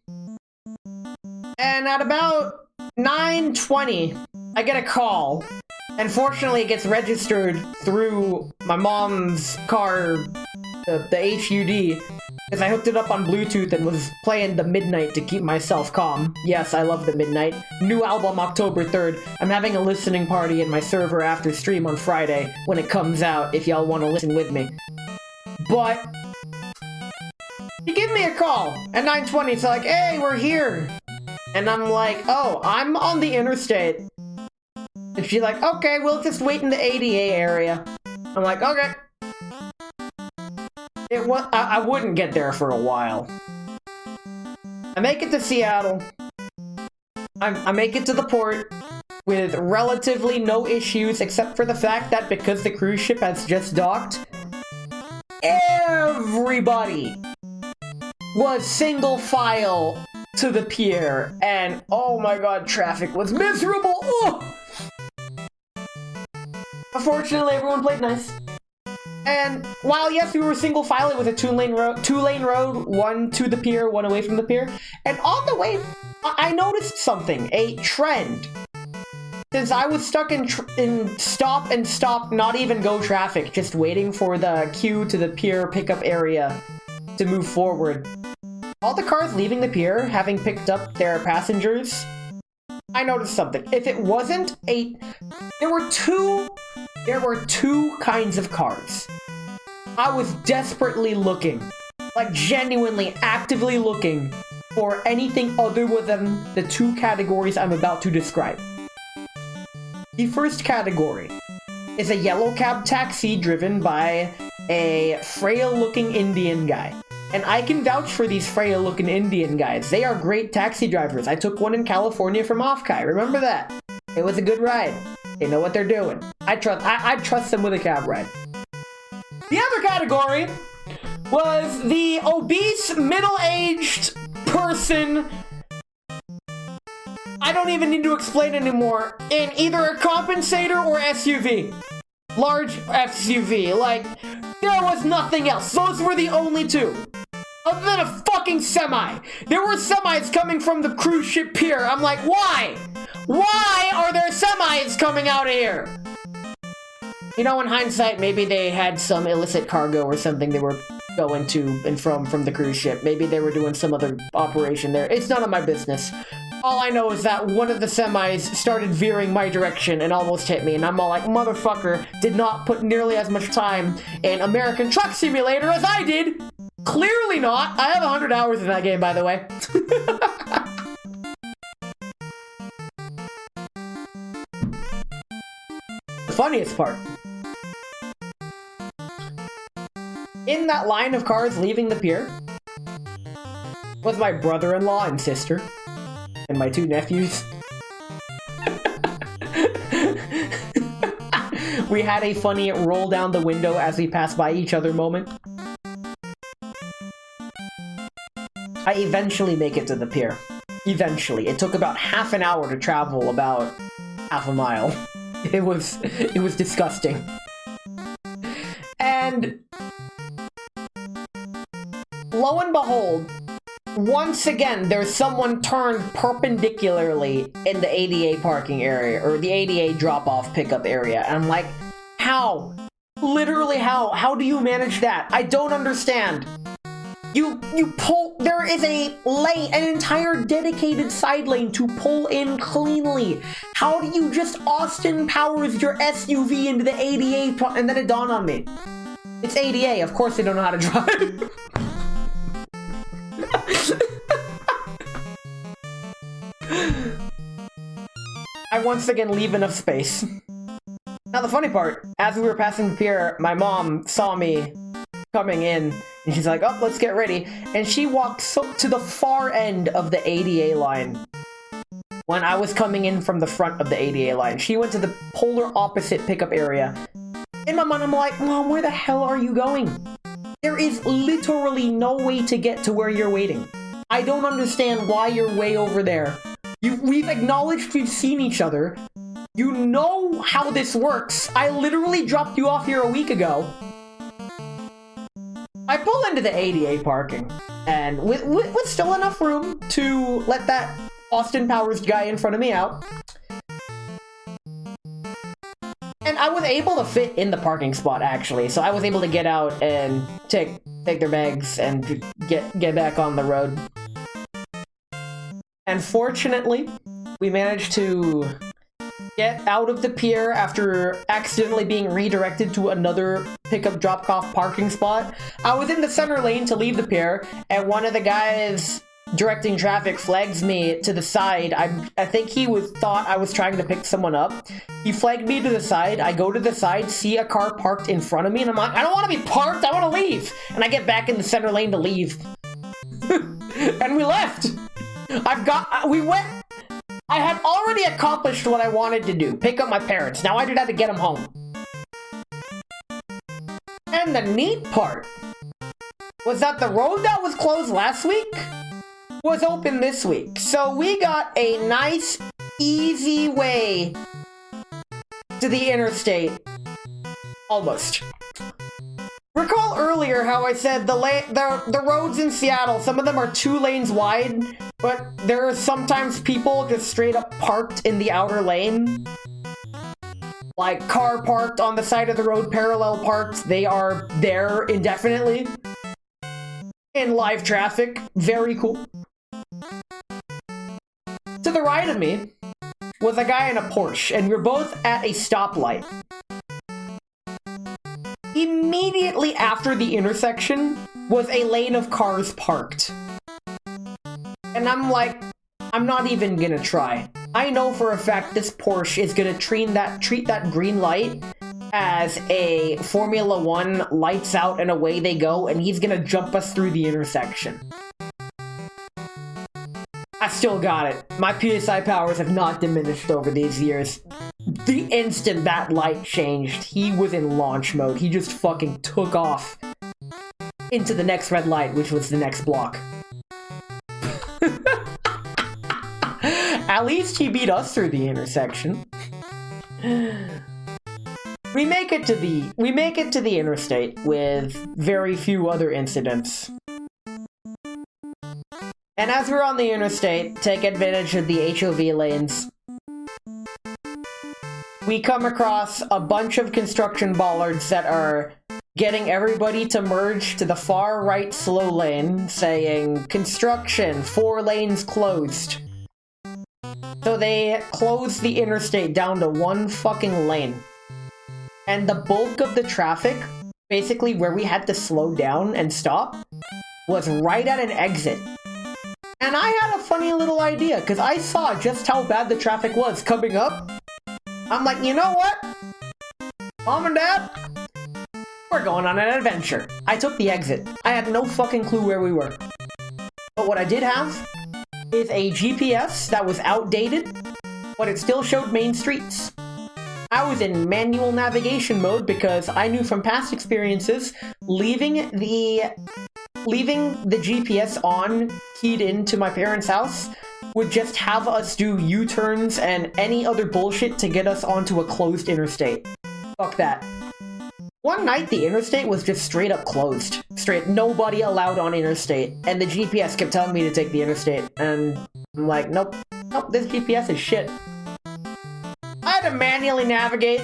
And at about 9:20, I get a call. And fortunately, it gets registered through my mom's car, the HUD, because I hooked it up on Bluetooth and was playing the Midnight to keep myself calm. Yes, I love the Midnight. New album October 3rd. I'm having a listening party in my server after stream on Friday when it comes out, if y'all want to listen with me. But she gave me a call at 9:20. It's like, hey, we're here. And I'm like, oh, I'm on the interstate. And she's like, okay, we'll just wait in the ADA area. I'm like, okay. I wouldn't get there for a while. I make it to Seattle. I make it to the port with relatively no issues, except for the fact that because the cruise ship has just docked, everybody was single file to the pier, and oh my god, traffic was miserable. Oh! Unfortunately, everyone played nice. And while yes, we were single file, it was a two-lane road, one to the pier, one away from the pier. And on the way, I noticed something, a trend. Since I was stuck in stop and stop, not even go traffic, just waiting for the queue to the pier pickup area to move forward. All the cars leaving the pier, having picked up their passengers, I noticed something. If it wasn't there were two kinds of cars. I was desperately looking, like genuinely, actively looking for anything other than the two categories I'm about to describe. The first category is a yellow cab taxi driven by a frail-looking Indian guy. And I can vouch for these frail-looking Indian guys. They are great taxi drivers. I took one in California from Offkai. Remember that? It was a good ride. They know what they're doing. I trust them with a cab ride. The other category was the obese, middle-aged person. I don't even need to explain anymore. In either a compensator or SUV. Large SUV. Like, there was nothing else. Those were the only two. Other than a fucking semi. There were semis coming from the cruise ship pier. I'm like, why? Why coming out of here? You know, in hindsight, maybe they had some illicit cargo or something they were going to and from the cruise ship. Maybe they were doing some other operation there. It's none of my business. All I know is that one of the semis started veering my direction and almost hit me, and I'm all like, motherfucker did not put nearly as much time in American Truck Simulator as I did! Clearly not! I have 100 hours in that game, by the way. The funniest part. In that line of cars leaving the pier was my brother-in-law and sister. And my 2 nephews. We had a funny roll down the window as we passed by each other moment. I eventually make it to the pier. Eventually. It took about half an hour to travel about half a mile. It was disgusting. And lo and behold, once again, there's someone turned perpendicularly in the ADA parking area, or the ADA drop-off pickup area. And I'm like, how? Literally how? How do you manage that? I don't understand. You pull, there is a lane, an entire dedicated side lane to pull in cleanly. How do you just Austin Powers your SUV into the ADA, and then it dawned on me. It's ADA, of course they don't know how to drive. I once again leave enough space. Now the funny part, as we were passing the pier, my mom saw me coming in, and she's like, oh, let's get ready. And she walked to the far end of the ADA line. When I was coming in from the front of the ADA line, she went to the polar opposite pickup area. In my mind, I'm like, Mom, where the hell are you going? There is literally no way to get to where you're waiting. I don't understand why you're way over there. We've acknowledged we've seen each other. You know how this works. I literally dropped you off here a week ago. I pull into the ADA parking, and with still enough room to let that Austin Powers guy in front of me out. And I was able to fit in the parking spot, actually, so I was able to get out and take their bags and get back on the road. And fortunately, we managed to get out of the pier after accidentally being redirected to another pickup drop-off parking spot. I was in the center lane to leave the pier, and one of the guys directing traffic flags me to the side. I think he thought I was trying to pick someone up. He flagged me to the side. I go to the side, see a car parked in front of me, and I'm like, I don't want to be parked, I want to leave. And I get back in the center lane to leave. And we left. I had already accomplished what I wanted to do, pick up my parents. Now I just had to get them home. And the neat part was that the road that was closed last week was open this week. So we got a nice, easy way to the interstate. Almost. Recall earlier how I said the roads in Seattle, some of them are 2 lanes wide, but there are sometimes people just straight up parked in the outer lane. Like, car parked on the side of the road, parallel parked. They are there indefinitely. In live traffic. Very cool. To the right of me was a guy in a Porsche, and we were both at a stoplight. Immediately after the intersection was a lane of cars parked. And I'm like, I'm not even gonna try. I know for a fact this Porsche is gonna treat that green light as a Formula 1 lights out and away they go, and he's gonna jump us through the intersection. I still got it. My PSI powers have not diminished over these years. The instant that light changed, he was in launch mode. He just fucking took off into the next red light, which was the next block. At least he beat us through the intersection. We make it to the interstate with very few other incidents. And as we're on the interstate, take advantage of the HOV lanes. we come across a bunch of construction bollards that are getting everybody to merge to the far right slow lane, saying, construction, 4 lanes closed. So they closed the interstate down to 1 fucking lane. And the bulk of the traffic, basically where we had to slow down and stop, was right at an exit. And I had a funny little idea, because I saw just how bad the traffic was coming up. I'm like, you know what? Mom and Dad, we're going on an adventure. I took the exit. I had no fucking clue where we were. But what I did have is a GPS that was outdated, but it still showed main streets. I was in manual navigation mode because I knew from past experiences, leaving the GPS on, keyed into my parents' house, would just have us do U-turns and any other bullshit to get us onto a closed interstate. Fuck that. One night, the interstate was just straight up closed. Nobody allowed on interstate. And the GPS kept telling me to take the interstate. And I'm like, nope, this GPS is shit. I had to manually navigate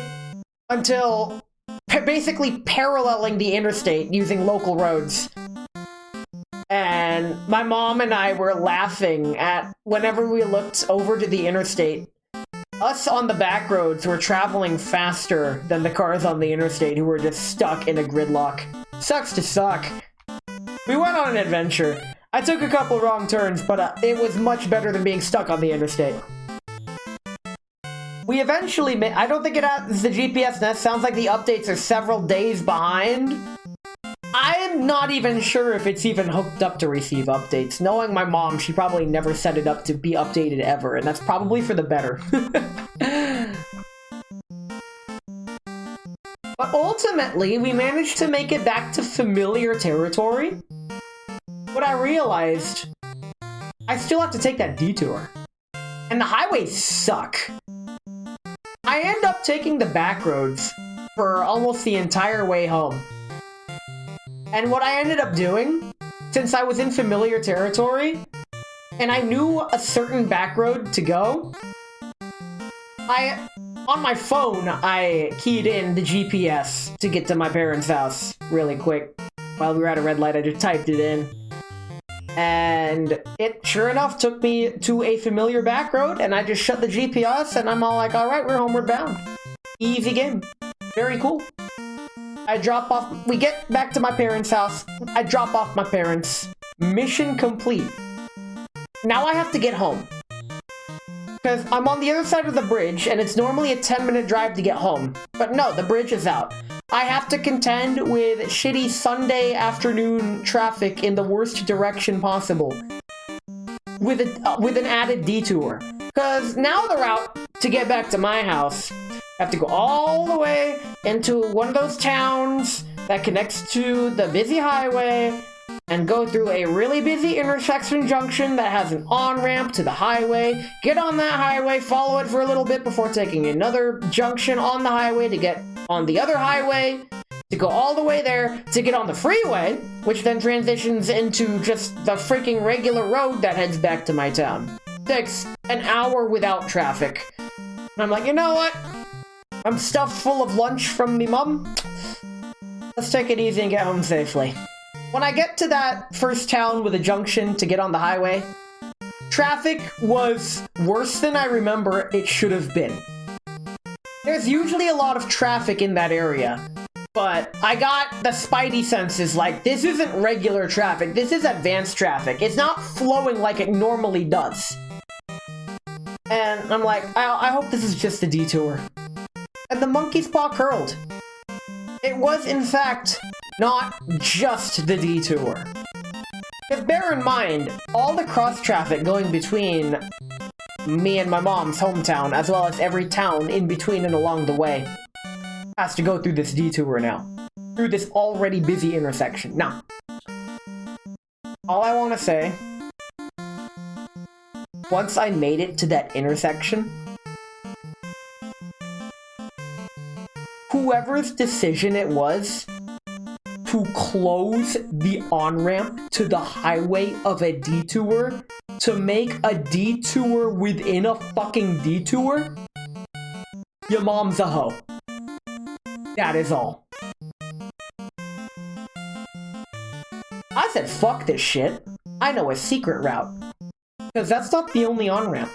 until basically paralleling the interstate using local roads. And my mom and I were laughing at whenever we looked over to the interstate. Us on the back roads were traveling faster than the cars on the interstate who were just stuck in a gridlock. Sucks to suck. We went on an adventure. I took a couple wrong turns, but it was much better than being stuck on the interstate. We eventually made... I don't think it has the GPS nest. Sounds like the updates are several days behind. I'm not even sure if it's even hooked up to receive updates. Knowing my mom, she probably never set it up to be updated ever, and that's probably for the better. But ultimately, we managed to make it back to familiar territory. But I realized I still have to take that detour. And the highways suck. I end up taking the back roads for almost the entire way home. And what I ended up doing, since I was in familiar territory, and I knew a certain back road to go, on my phone, I keyed in the GPS to get to my parents' house really quick. While we were at a red light, I just typed it in. And it, sure enough, took me to a familiar back road, and I just shut the GPS, and I'm all like, alright, we're homeward bound. Easy game. Very cool. We get back to my parents' house. I drop off my parents. Mission complete. Now I have to get home. Because I'm on the other side of the bridge, and it's normally a 10-minute drive to get home. But no, the bridge is out. I have to contend with shitty Sunday afternoon traffic in the worst direction possible. With an added detour. Because now the route to get back to my house, I have to go all the way into one of those towns that connects to the busy highway and go through a really busy intersection junction that has an on-ramp to the highway, get on that highway, follow it for a little bit before taking another junction on the highway to get on the other highway, to go all the way there, to get on the freeway, which then transitions into just the freaking regular road that heads back to my town. Takes an hour without traffic. And I'm like, you know what? I'm stuffed full of lunch from me mum. Let's take it easy and get home safely. When I get to that first town with a junction to get on the highway, traffic was worse than I remember it should have been. There's usually a lot of traffic in that area, but I got the spidey senses like, this isn't regular traffic, this is advanced traffic. It's not flowing like it normally does. And I'm like, I hope this is just a detour. And the monkey's paw curled. It was, in fact, not just the detour. Because bear in mind, all the cross-traffic going between me and my mom's hometown, as well as every town in between and along the way, has to go through this detour now. Through this already busy intersection. Now, all I want to say, once I made it to that intersection, whoever's decision it was to close the on-ramp to the highway of a detour, to make a detour within a fucking detour, Your mom's a hoe. That is all. I said, fuck this shit. I know a secret route. Because that's not the only on-ramp.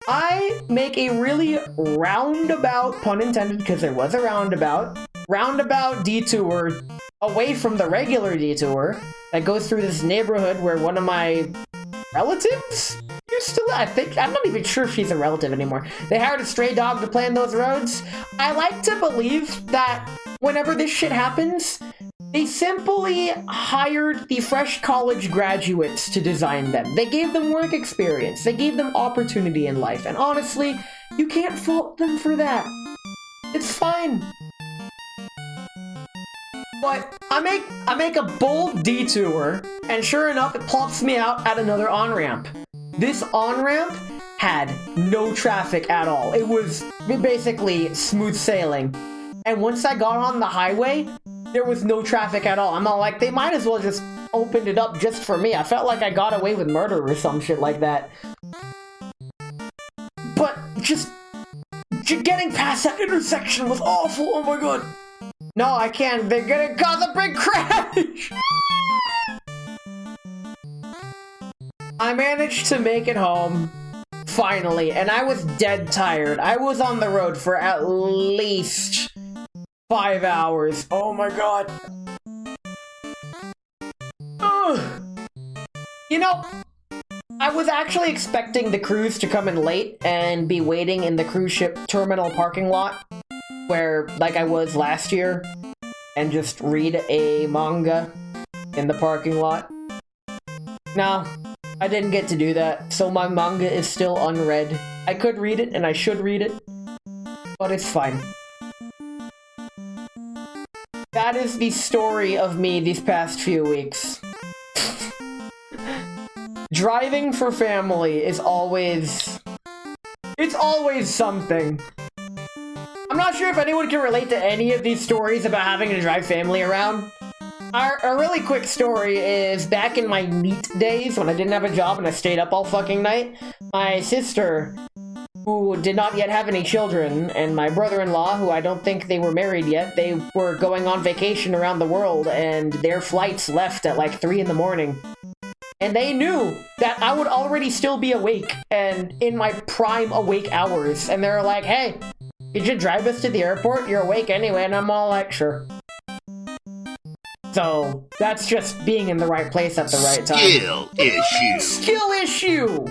I make a really roundabout, pun intended, because there was a roundabout detour away from the regular detour that goes through this neighborhood where one of my relatives used to live. I'm not even sure if she's a relative anymore. They hired a stray dog to play in those roads. I like to believe that whenever this shit happens, they simply hired the fresh college graduates to design them. They gave them work experience. They gave them opportunity in life. And honestly, you can't fault them for that. It's fine. But I make a bold detour, and sure enough, it plops me out at another on-ramp. This on-ramp had no traffic at all. It was basically smooth sailing. And once I got on the highway, there was no traffic at all. I'm all like, they might as well just opened it up just for me. I felt like I got away with murder or some shit like that. But just getting past that intersection was awful. Oh my god. No, I can't. They're gonna cause a big crash. I managed to make it home, finally, and I was dead tired. I was on the road for at least 5 hours. Oh my god. Ugh. You know, I was actually expecting the cruise to come in late and be waiting in the cruise ship terminal parking lot, where, like I was last year, and just read a manga in the parking lot. No, I didn't get to do that, so my manga is still unread. I could read it, and I should read it, but it's fine. That is the story of me these past few weeks. Driving for family is always... it's always something. I'm not sure if anyone can relate to any of these stories about having to drive family around. A really quick story is back in my NEET days when I didn't have a job and I stayed up all fucking night. My sister, who did not yet have any children, and my brother-in-law, who I don't think they were married yet, they were going on vacation around the world and their flights left at like 3 in the morning. And they knew that I would already still be awake and in my prime awake hours. And they're like, hey, could you drive us to the airport? You're awake anyway. And I'm all like, sure. So that's just being in the right place at the right time. Skill issue. Skill issue.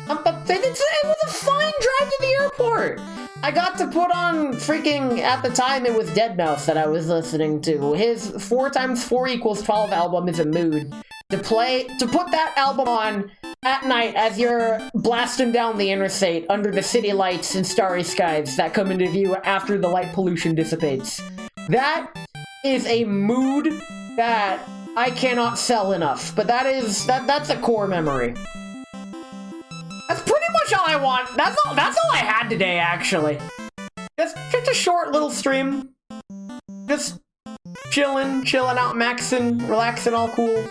It was a fine drive to the airport. I got to put on freaking, at the time it was deadmau5 that I was listening to. His 4x4=12 album is a mood. To put that album on at night as you're blasting down the interstate under the city lights and starry skies that come into view after the light pollution dissipates. That is a mood that I cannot sell enough, but that's a core memory. That's pretty much all I want. That's all I had today, actually. Just a short little stream. Just chilling out, maxing, relaxing, all cool.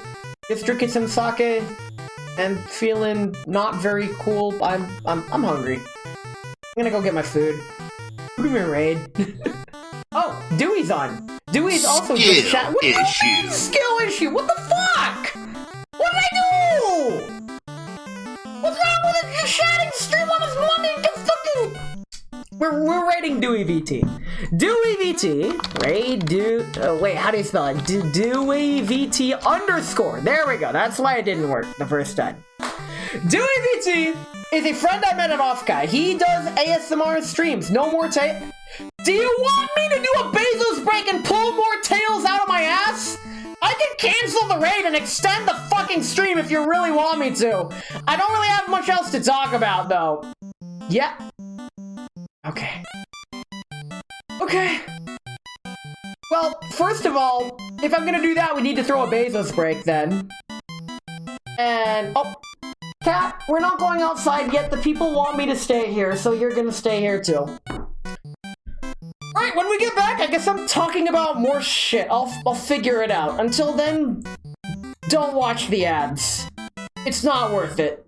Just drinking some sake and feeling not very cool. I'm hungry. I'm gonna go get my food. Give me a raid. Oh, Dewey's on. Dewey's also just chat. What issue. Skill issue. What the fuck? What did I do? What's wrong with it? Just chatting stream on his Monday. Fucking. We're raiding Dewey VT. Dewey VT. Raid wait, how do you spell it? Dewey VT _. There we go. That's why it didn't work the first time. Dewey VT is a friend I met at Offkai. He does ASMR streams. No more tail. Do you want me to do a Bezos break and pull more tails out of my ass? I can cancel the raid and extend the fucking stream if you really want me to. I don't really have much else to talk about, though. Yeah. Okay. Okay. Well, first of all, if I'm gonna do that, we need to throw a Bezos break, then. And, oh, Cat, we're not going outside yet. The people want me to stay here, so you're gonna stay here, too. Alright, when we get back, I guess I'm talking about more shit. I'll figure it out. Until then, don't watch the ads. It's not worth it.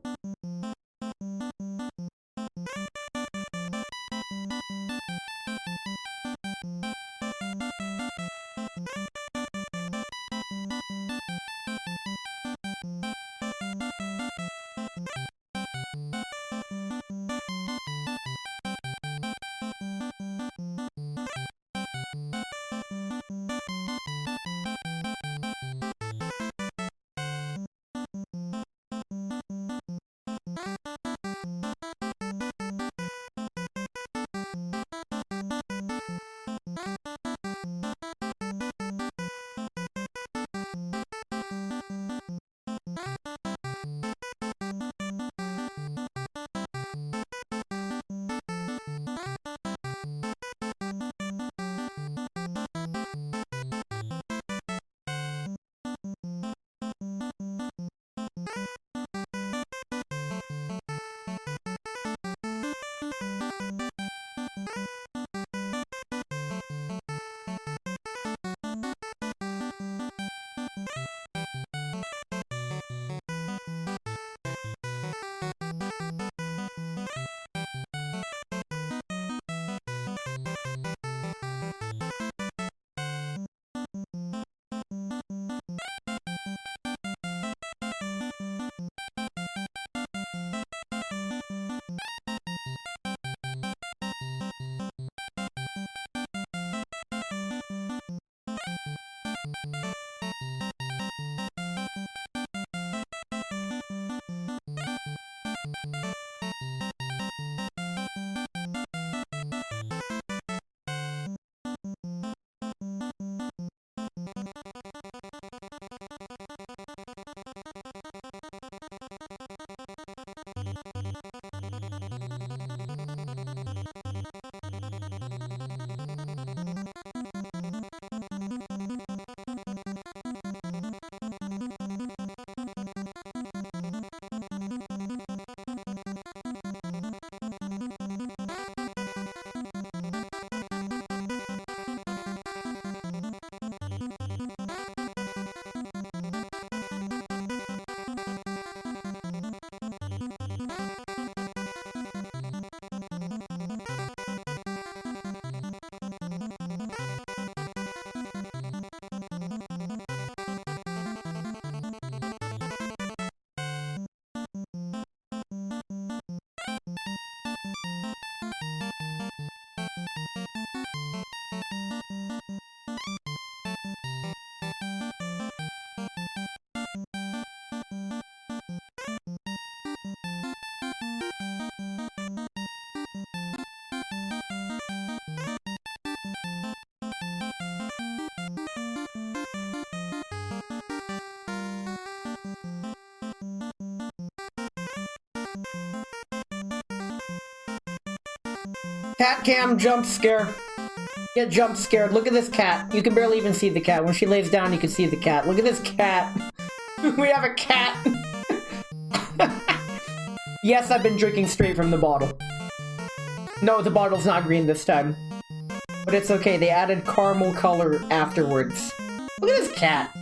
Cat cam jump scare. Get jump scared. Look at this cat. You can barely even see the cat. When she lays down, you can see the cat. Look at this cat. We have a cat. Yes, I've been drinking straight from the bottle. No, the bottle's not green this time. But it's okay, they added caramel color afterwards. Look at this cat.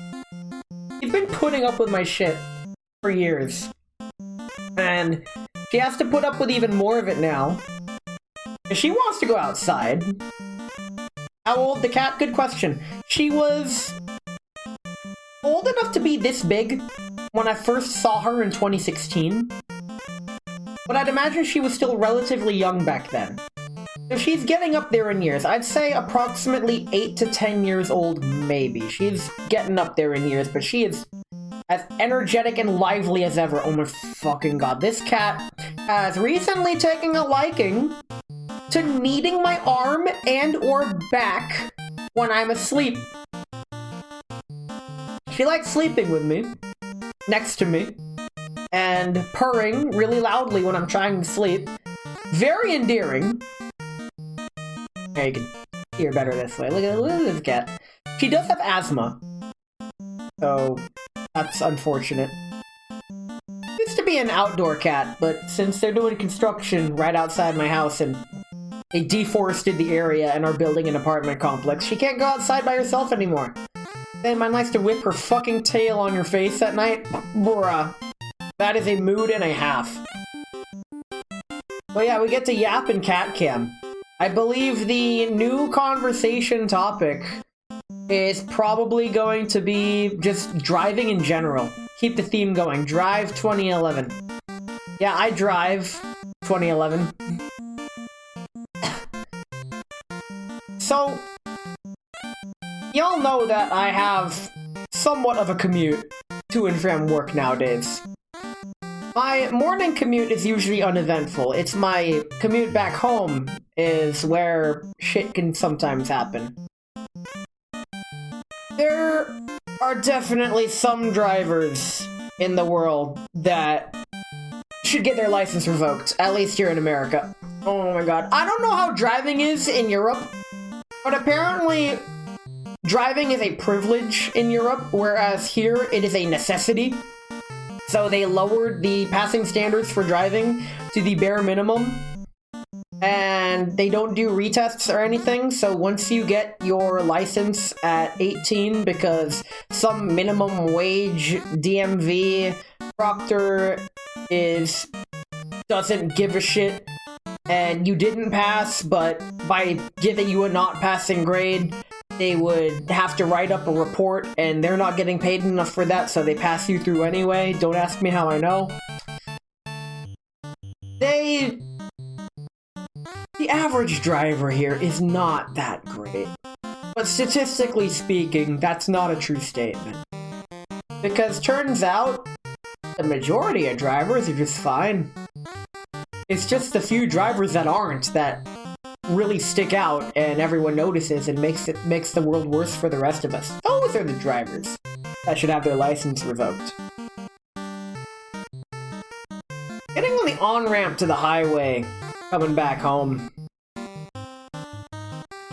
He's been putting up with my shit for years. And she has to put up with even more of it now. She wants to go outside. How old? The cat? Good question. She was old enough to be this big when I first saw her in 2016. But I'd imagine she was still relatively young back then. So she's getting up there in years. I'd say approximately 8 to 10 years old, maybe. She's getting up there in years, but she is as energetic and lively as ever. Oh my fucking god. This cat has recently taken a liking to kneading my arm and or back when I'm asleep. She likes sleeping with me, next to me, and purring really loudly when I'm trying to sleep. Very endearing. Yeah, you can hear better this way. Look at this cat. She does have asthma, so that's unfortunate. Used to be an outdoor cat, but since they're doing construction right outside my house and they deforested the area and are building an apartment complex, she can't go outside by herself anymore. Then man likes to whip her fucking tail on your face at night. Bruh. That is a mood and a half. But yeah, we get to yap in cat cam. I believe the new conversation topic is probably going to be just driving in general. Keep the theme going. Drive 2011. Yeah, I drive 2011. So, y'all know that I have somewhat of a commute to and from work nowadays. My morning commute is usually uneventful. It's my commute back home is where shit can sometimes happen. There are definitely some drivers in the world that should get their license revoked, at least here in America. Oh my god. I don't know how driving is in Europe, but apparently driving is a privilege in Europe, whereas here it is a necessity. So they lowered the passing standards for driving to the bare minimum, and they don't do retests or anything. So once you get your license at 18, because some minimum wage DMV proctor doesn't give a shit, and you didn't pass, but by giving you a not passing grade, they would have to write up a report, and they're not getting paid enough for that, so they pass you through anyway. Don't ask me how I know. The average driver here is not that great. But statistically speaking, that's not a true statement. Because turns out, the majority of drivers are just fine. It's just the few drivers that aren't that really stick out and everyone notices and makes the world worse for the rest of us. Those are the drivers that should have their license revoked. Getting on the on-ramp to the highway, coming back home.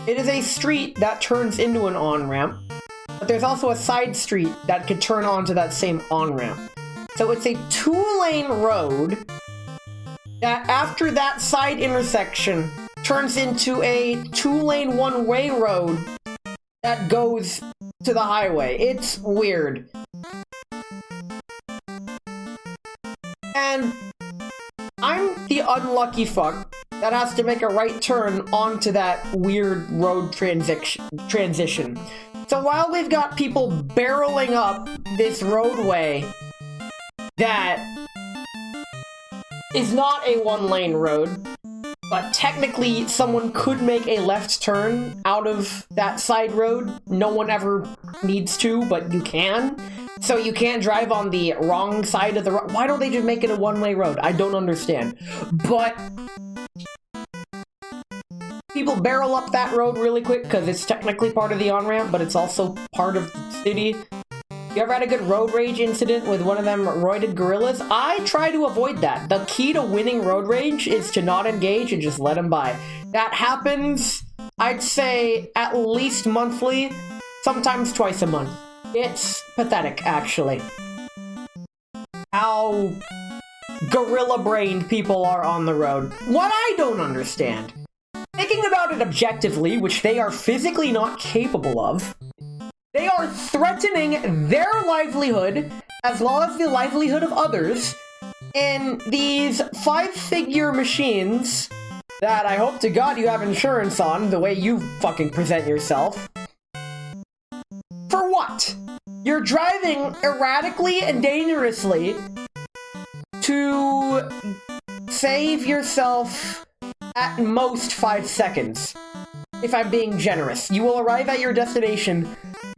It is a street that turns into an on-ramp, but there's also a side street that could turn onto that same on-ramp. So it's a 2-lane road that after that side intersection turns into a 2-lane one-way road that goes to the highway. It's weird. And I'm the unlucky fuck that has to make a right turn onto that weird road transition. So while we've got people barreling up this roadway that is not a 1-lane road, but technically someone could make a left turn out of that side road. No one ever needs to, but you can. So you can't drive on the wrong side of the road. Why don't they just make it a 1-way road? I don't understand. But people barrel up that road really quick because it's technically part of the on-ramp, but it's also part of the city. You ever had a good road rage incident with one of them roided gorillas? I try to avoid that. The key to winning road rage is to not engage and just let them by. That happens, I'd say, at least monthly, sometimes twice a month. It's pathetic, actually. How gorilla-brained people are on the road. What I don't understand, thinking about it objectively, which they are physically not capable of, they are threatening their livelihood, as well as the livelihood of others, in these 5-figure machines that I hope to God you have insurance on, the way you fucking present yourself. For what? You're driving erratically and dangerously to save yourself at most 5 seconds. If I'm being generous. You will arrive at your destination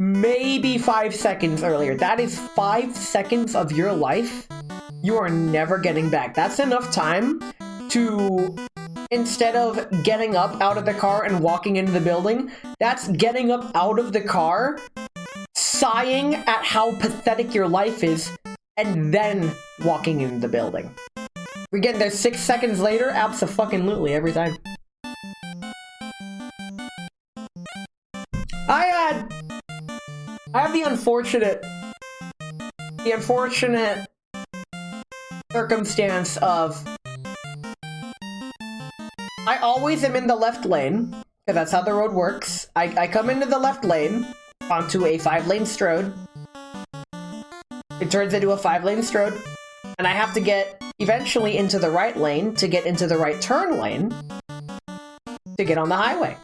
maybe 5 seconds earlier. That is 5 seconds of your life you are never getting back. That's enough time to, instead of getting up out of the car and walking into the building, that's getting up out of the car, sighing at how pathetic your life is, and then walking into the building. We're getting there 6 seconds later, abso-fucking-lutely every time. I have the unfortunate circumstance of I always am in the left lane, because that's how the road works. I come into the left lane onto a 5-lane strode. It turns into a 5-lane strode, and I have to get eventually into the right lane to get into the right turn lane to get on the highway.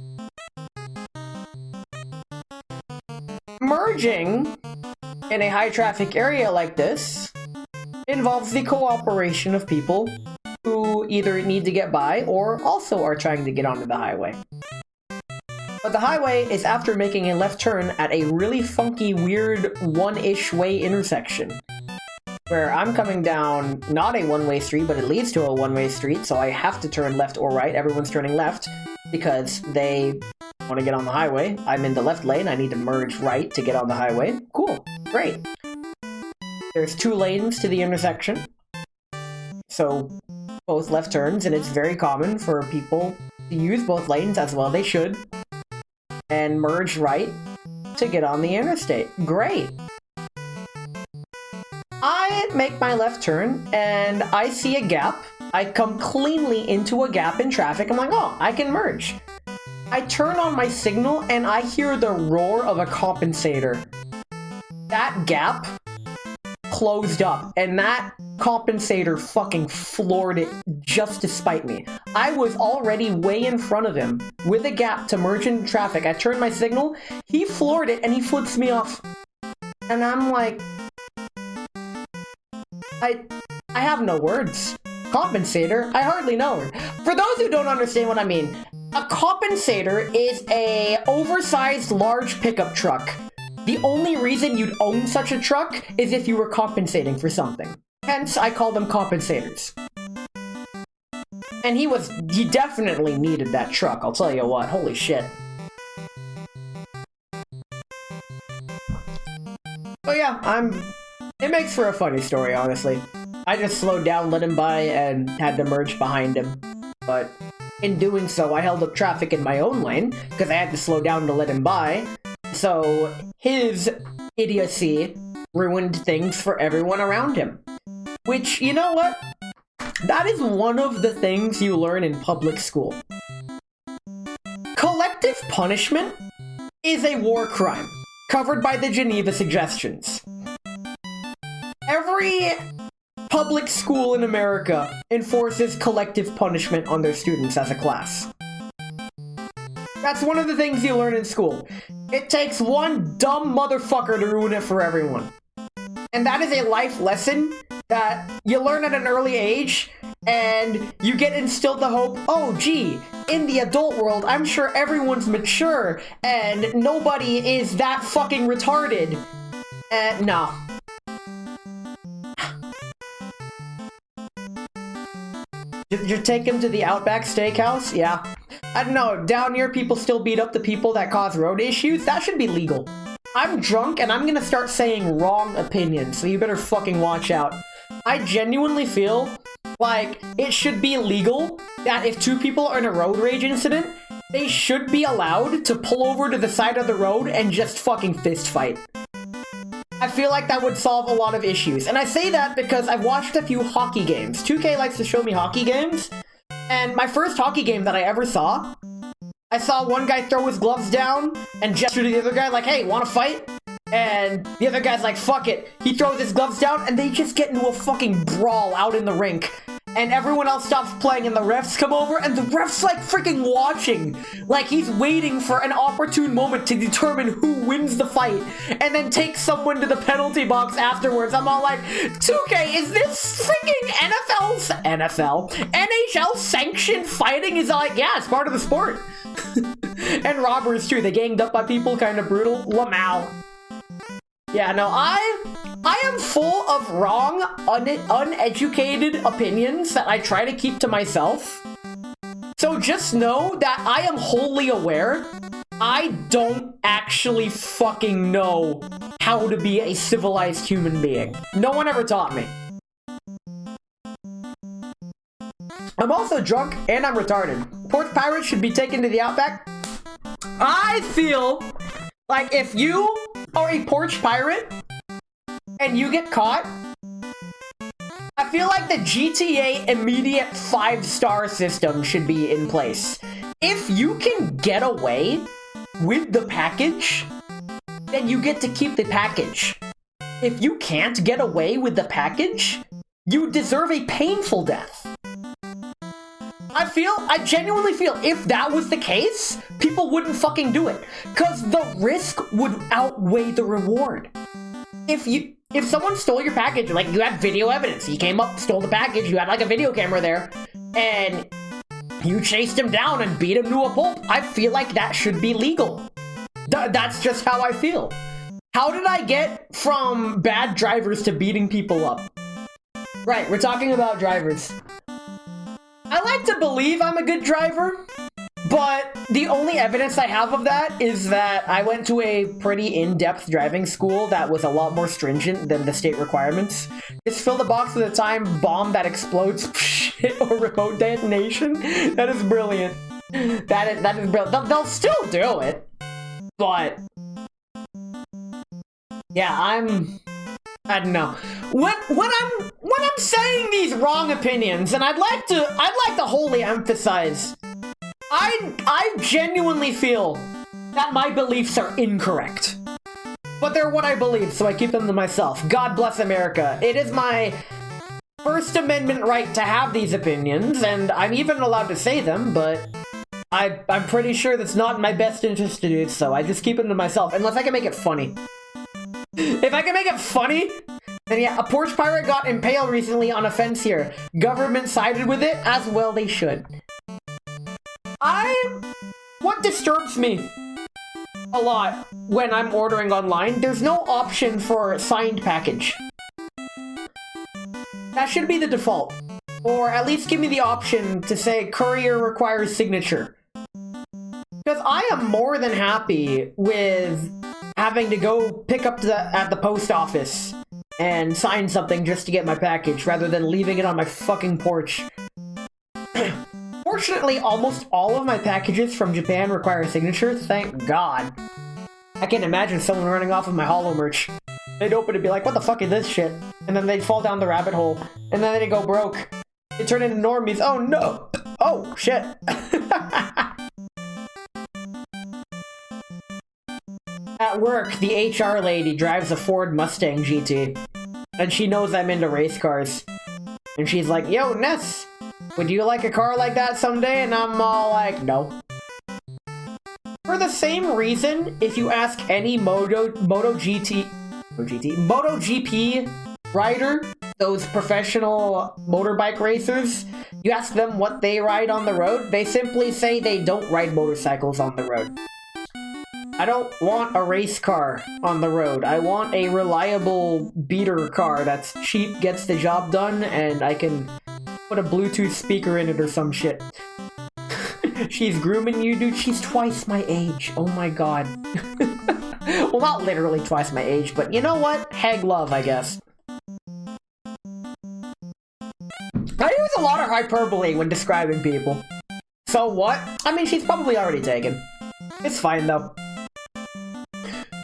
Merging in a high traffic area like this involves the cooperation of people who either need to get by or also are trying to get onto the highway. But the highway is after making a left turn at a really funky, weird one-ish way intersection, where I'm coming down not a one-way street, but it leads to a one-way street, so I have to turn left or right. Everyone's turning left because they want to get on the highway. I'm in the left lane. I need to merge right to get on the highway. Cool. Great. There's 2 lanes to the intersection, so both left turns, and it's very common for people to use both lanes, as well they should, and merge right to get on the interstate. Great. I make my left turn, and I see a gap. I come cleanly into a gap in traffic. I'm like, oh, I can merge. I turn on my signal, and I hear the roar of a compensator. That gap closed up, and that compensator fucking floored it just to spite me. I was already way in front of him with a gap to merge into traffic. I turned my signal, he floored it, and he flips me off. And I'm like, I have no words. Compensator? I hardly know her. For those who don't understand what I mean, a compensator is a oversized large pickup truck. The only reason you'd own such a truck is if you were compensating for something. Hence, I call them compensators. And he definitely needed that truck, I'll tell you what. Holy shit. But yeah, it makes for a funny story, honestly. I just slowed down, let him by, and had to merge behind him. But in doing so, I held up traffic in my own lane, because I had to slow down to let him by. So his idiocy ruined things for everyone around him. Which, you know what? That is one of the things you learn in public school. Collective punishment is a war crime, covered by the Geneva Suggestions. Every public school in America enforces collective punishment on their students as a class. That's one of the things you learn in school. It takes one dumb motherfucker to ruin it for everyone. And that is a life lesson that you learn at an early age, and you get instilled the hope, oh gee, in the adult world, I'm sure everyone's mature, and nobody is that fucking retarded. No. You take him to the Outback Steakhouse? Yeah. I don't know, down here people still beat up the people that cause road issues? That should be legal. I'm drunk and I'm gonna start saying wrong opinions, so you better fucking watch out. I genuinely feel like it should be illegal that if two people are in a road rage incident, they should be allowed to pull over to the side of the road and just fucking fist fight. I feel like that would solve a lot of issues. And I say that because I've watched a few hockey games. 2K likes to show me hockey games. And my first hockey game that I ever saw, I saw one guy throw his gloves down and gesture to the other guy like, hey, wanna fight? And the other guy's like, fuck it. He throws his gloves down and they just get into a fucking brawl out in the rink. And everyone else stops playing and the refs come over and the ref's like freaking watching. Like he's waiting for an opportune moment to determine who wins the fight and then take someone to the penalty box afterwards. I'm all like, 2K, is this freaking NHL sanctioned fighting? Is like, yeah, it's part of the sport. And robbers too, they ganged up by people, kind of brutal. Lamau. Yeah, no, I am full of wrong, uneducated opinions that I try to keep to myself. So just know that I am wholly aware I don't actually fucking know how to be a civilized human being. No one ever taught me. I'm also drunk and I'm retarded. Porch pirates should be taken to the outback. I feel like if you are a porch pirate and you get caught, I feel like the GTA immediate 5-star system should be in place. If you can get away with the package, then you get to keep the package. If you can't get away with the package, you deserve a painful death. I genuinely feel if that was the case, people wouldn't fucking do it. Cause the risk would outweigh the reward. If someone stole your package, like you had video evidence, he came up, stole the package, you had like a video camera there, and you chased him down and beat him to a pulp, I feel like that should be legal. That's just how I feel. How did I get from bad drivers to beating people up? Right, we're talking about drivers. I like to believe I'm a good driver, but the only evidence I have of that is that I went to a pretty in-depth driving school that was a lot more stringent than the state requirements. Just fill the box with a time bomb that explodes or remote detonation. That is brilliant. That is brilliant. They'll still do it, but yeah, I don't know. When I'm saying these wrong opinions, and I'd like to wholly emphasize, I genuinely feel that my beliefs are incorrect. But they're what I believe, so I keep them to myself. God bless America. It is my First Amendment right to have these opinions, and I'm even allowed to say them, but I'm pretty sure that's not in my best interest to do so. I just keep them to myself, unless I can make it funny. If I can make it funny, then yeah, a porch pirate got impaled recently on a fence here. Government sided with it, as well they should. What disturbs me a lot when I'm ordering online, there's no option for signed package. That should be the default. Or at least give me the option to say courier requires signature. Because I am more than happy with having to go pick up at the post office and sign something just to get my package rather than leaving it on my fucking porch. Fortunately, almost all of my packages from Japan require signatures, thank God. I can't imagine someone running off with my Hollow merch. They'd open it and be like, what the fuck is this shit? And then they'd fall down the rabbit hole. And then they'd go broke. They'd turn into normies. Oh no! Oh, shit. At work, the HR lady drives a Ford Mustang GT. And she knows I'm into race cars. And she's like, yo, Ness, would you like a car like that someday? And I'm all like, no. For the same reason, if you ask any MotoGP rider, those professional motorbike racers, you ask them what they ride on the road, they simply say they don't ride motorcycles on the road. I don't want a race car on the road. I want a reliable beater car that's cheap, gets the job done, and I can put a Bluetooth speaker in it or some shit. She's grooming you, dude. She's twice my age. Oh my god. Well, not literally twice my age, but you know what? Hag love, I guess. I use a lot of hyperbole when describing people. So what? I mean, she's probably already taken. It's fine, though.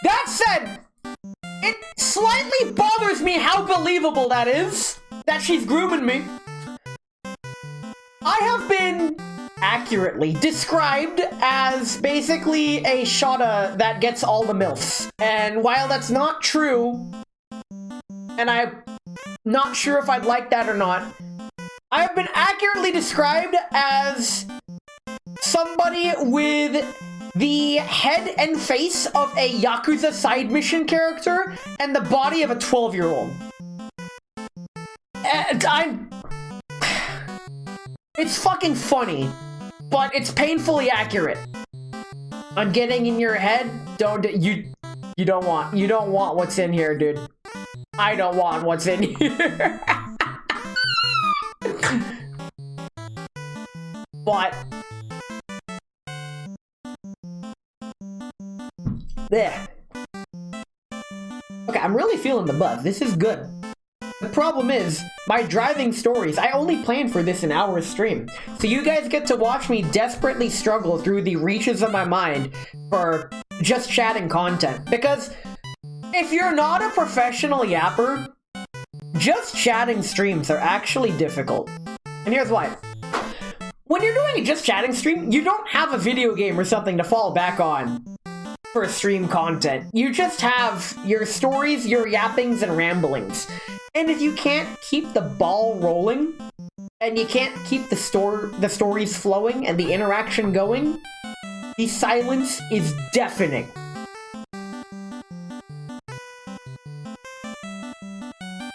That said, it slightly bothers me how believable that is. That she's grooming me. I have been accurately described as basically a shotta that gets all the MILFs. And while that's not true, and I'm not sure if I'd like that or not, I have been accurately described as somebody with the head and face of a Yakuza side mission character and the body of a 12-year-old. And it's fucking funny, but it's painfully accurate. On getting in your head, you don't want what's in here, dude. I don't want what's in here. But there. Okay, I'm really feeling the buzz. This is good. The problem is, my driving stories, I only planned for this an hour stream. So you guys get to watch me desperately struggle through the reaches of my mind for just chatting content. Because if you're not a professional yapper, just chatting streams are actually difficult. And here's why. When you're doing a just chatting stream, you don't have a video game or something to fall back on for stream content. You just have your stories, your yappings, and ramblings. And if you can't keep the ball rolling, and you can't keep the stories flowing and the interaction going, the silence is deafening.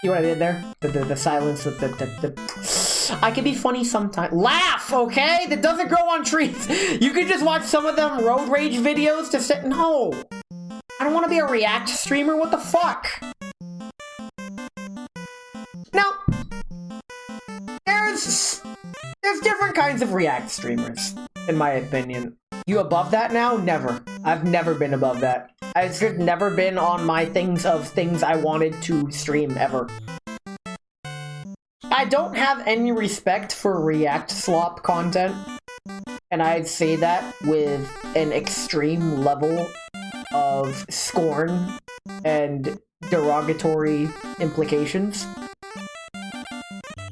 See what I did there? The silence with the... I can be funny sometimes. Laugh, okay? That doesn't grow on trees. You could just watch some of them road rage videos to sit... No. I don't want to be a react streamer. What the fuck? Now, there's different kinds of react streamers, in my opinion. You above that now? Never. I've never been above that. I've just never been on my things I wanted to stream, ever. I don't have any respect for react slop content, and I'd say that with an extreme level of scorn and derogatory implications.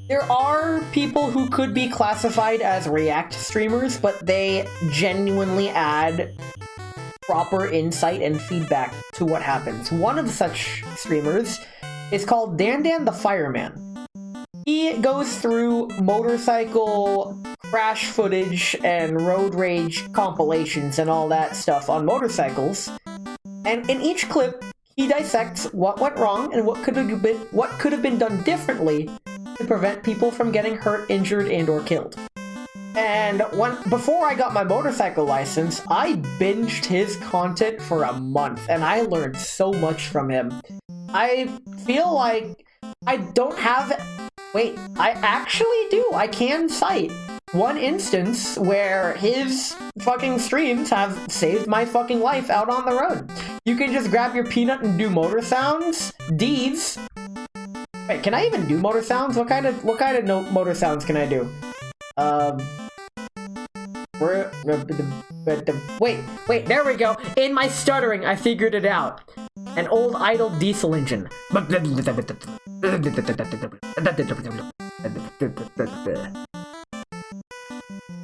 There are people who could be classified as react streamers, but they genuinely add proper insight and feedback to what happens. One of such streamers is called Dan the Fireman. He goes through motorcycle crash footage and road rage compilations and all that stuff on motorcycles. And in each clip, he dissects what went wrong and what could have been done differently to prevent people from getting hurt, injured, and or killed. And before I got my motorcycle license, I binged his content for a month, and I learned so much from him. I feel like I don't have... Wait, I actually do. I can cite one instance where his fucking streams have saved my fucking life out on the road. You can just grab your peanut and do motor sounds, deeds. Wait, can I even do motor sounds? What kind of motor sounds can I do? Wait, there we go. In my stuttering, I figured it out. An old idle diesel engine.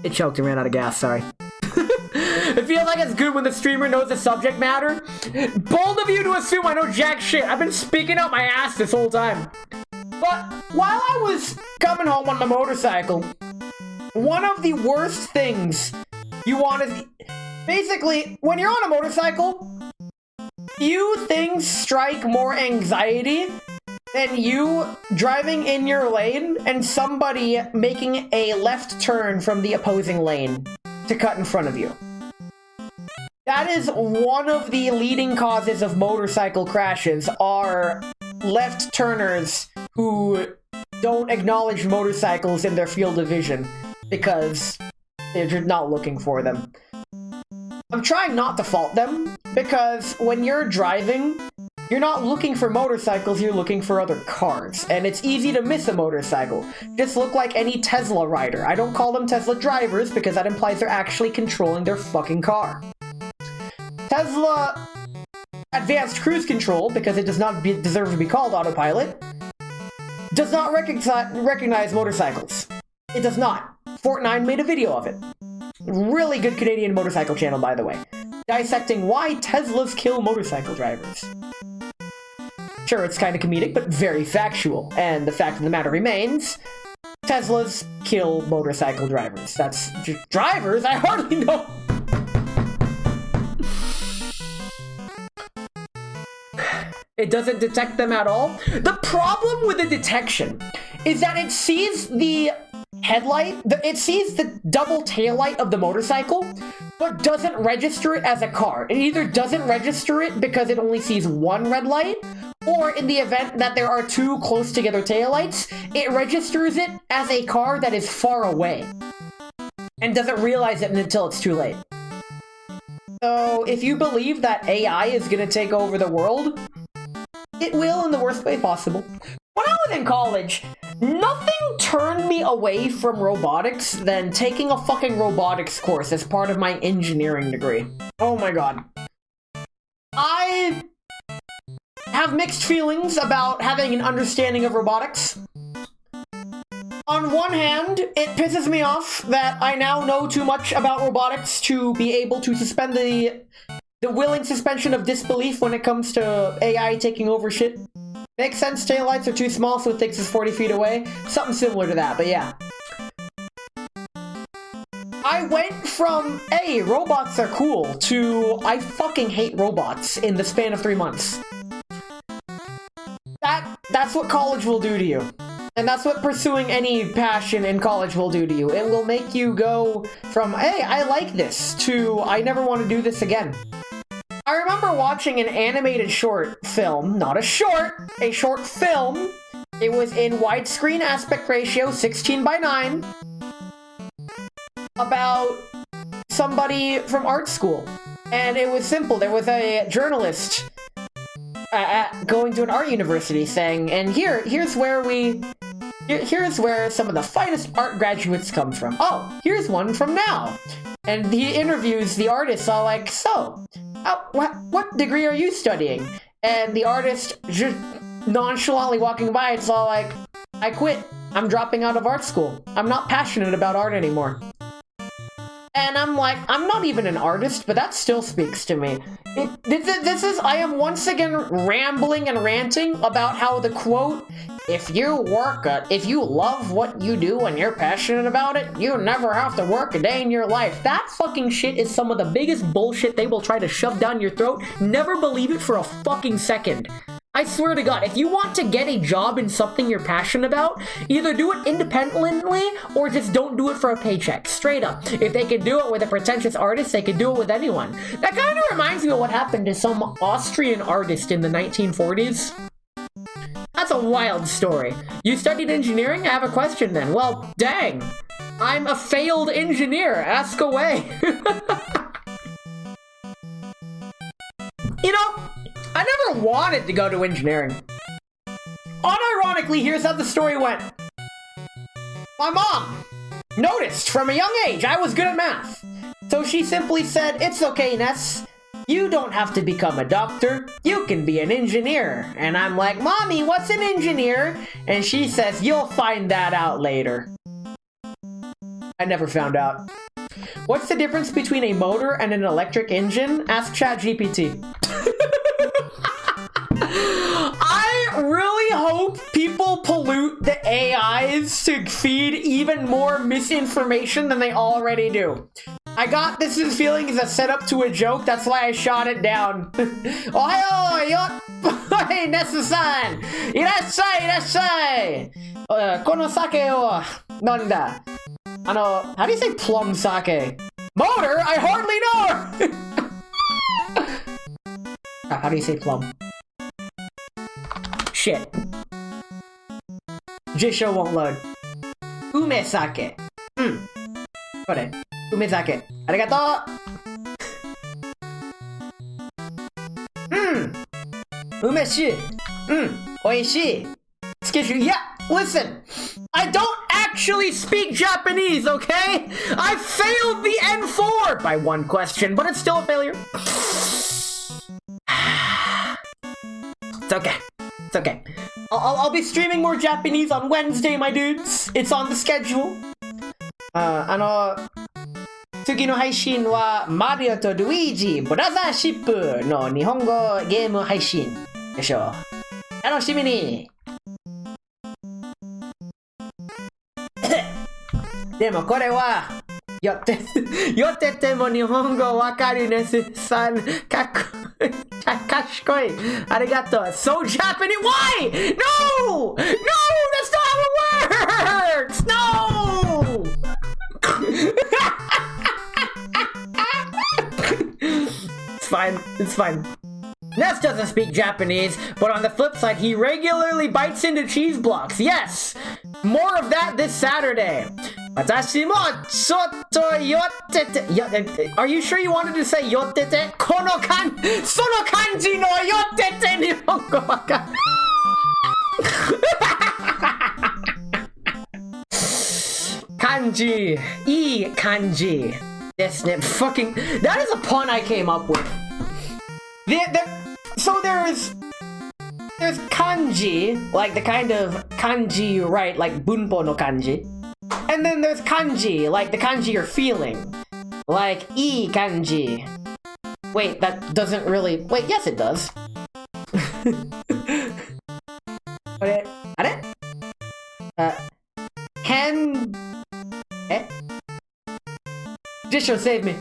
It choked and ran out of gas, sorry. It feels like it's good when the streamer knows the subject matter. Bold of you to assume I know jack shit. I've been speaking out my ass this whole time. But while I was coming home on my motorcycle, one of the worst things you want to... Basically, when you're on a motorcycle, few things strike more anxiety than you driving in your lane and somebody making a left turn from the opposing lane to cut in front of you. That is one of the leading causes of motorcycle crashes, are left turners who don't acknowledge motorcycles in their field of vision because they're just not looking for them. I'm trying not to fault them, because when you're driving, you're not looking for motorcycles, you're looking for other cars. And it's easy to miss a motorcycle. Just look like any Tesla rider. I don't call them Tesla drivers, because that implies they're actually controlling their fucking car. Tesla Advanced Cruise Control, because it does not deserve to be called autopilot, does not recognize motorcycles. It does not. Fort9 made a video of it. Really good Canadian motorcycle channel, by the way. Dissecting why Teslas kill motorcycle drivers. Sure, it's kind of comedic, but very factual. And the fact of the matter remains, Teslas kill motorcycle drivers. That's drivers? I hardly know. It doesn't detect them at all. The problem with the detection is that it sees the headlight, it sees the double taillight of the motorcycle, but doesn't register it as a car. It either doesn't register it because it only sees one red light, or in the event that there are two close together taillights, it registers it as a car that is far away, and doesn't realize it until it's too late. So if you believe that AI is gonna take over the world, it will in the worst way possible. When I was in college, nothing turned me away from robotics than taking a fucking robotics course as part of my engineering degree. Oh my god. I have mixed feelings about having an understanding of robotics. On one hand, it pisses me off that I now know too much about robotics to be able to suspend the willing suspension of disbelief when it comes to AI taking over shit. Makes sense, taillights are too small so it takes us 40 feet away. Something similar to that, but yeah. I went from, hey, robots are cool, to, I fucking hate robots in the span of 3 months. That's what college will do to you. And that's what pursuing any passion in college will do to you. It will make you go from, hey, I like this, to, I never want to do this again. I remember watching an animated short film, not a short film. It was in widescreen aspect ratio, 16:9, about somebody from art school. And it was simple. There was a journalist going to an art university saying, and here's where some of the finest art graduates come from. Oh, here's one from now. And he interviews the artists all like, so, what degree are you studying? And the artist just nonchalantly walking by, it's all like, I quit. I'm dropping out of art school. I'm not passionate about art anymore. And I'm like, I'm not even an artist, but that still speaks to me. I am once again rambling and ranting about how the quote, if you love what you do and you're passionate about it, you never have to work a day in your life. That fucking shit is some of the biggest bullshit they will try to shove down your throat. Never believe it for a fucking second. I swear to God, if you want to get a job in something you're passionate about, either do it independently or just don't do it for a paycheck. Straight up. If they can do it with a pretentious artist, they can do it with anyone. That kind of reminds me of what happened to some Austrian artist in the 1940s. That's a wild story. You studied engineering? I have a question then. Well, dang. I'm a failed engineer. Ask away. You know, I never wanted to go to engineering. Unironically, here's how the story went. My mom noticed from a young age I was good at math. So she simply said, it's okay, Ness. You don't have to become a doctor. You can be an engineer. And I'm like, Mommy, what's an engineer? And she says, you'll find that out later. I never found out. What's the difference between a motor and an electric engine? Ask ChatGPT. I really hope people pollute the AIs to feed even more misinformation than they already do. I got this feeling is a setup to a joke, that's why I shot it down. Ohayo, yo, hey, Nessa-san! Irashai, irashai! Kono sake o, nanda? How do you say plum sake? Motor? I hardly know! How do you say plum? Shit. Jisho won't load. Ume sake. Kore. Ume sake. Arigato! Umeshi. Oishi. Skishu. Yeah, listen. I don't actually speak Japanese, okay? I failed the N4 by one question, but it's still a failure. It's okay. It's okay. I'll be streaming more Japanese on Wednesday, my dudes. It's on the schedule. 次の配信はマリオとルイージブラザーシップの日本語ゲーム配信でしょう。楽しみに。でもこれは寄ってても日本語わかるねすさん賢い。ありがとう。So Japanese. Why? No! No! That's not how it works! No! It's fine. It's fine. Ness doesn't speak Japanese, but on the flip side, he regularly bites into cheese blocks. Yes! More of that this Saturday. 私もちょっと寄ってて。Are you sure you wanted to say 寄ってて？その漢字の寄ってて日本語わかる。漢字、いい漢字ですね。Fucking, that is a pun I came up with. So there's kanji, like the kind of kanji you write, like bunpo no kanji. And then there's kanji, like the kanji you're feeling. Like ii kanji. Wait, that doesn't really... Wait, yes it does. Hen... Eh? Jisho, save me.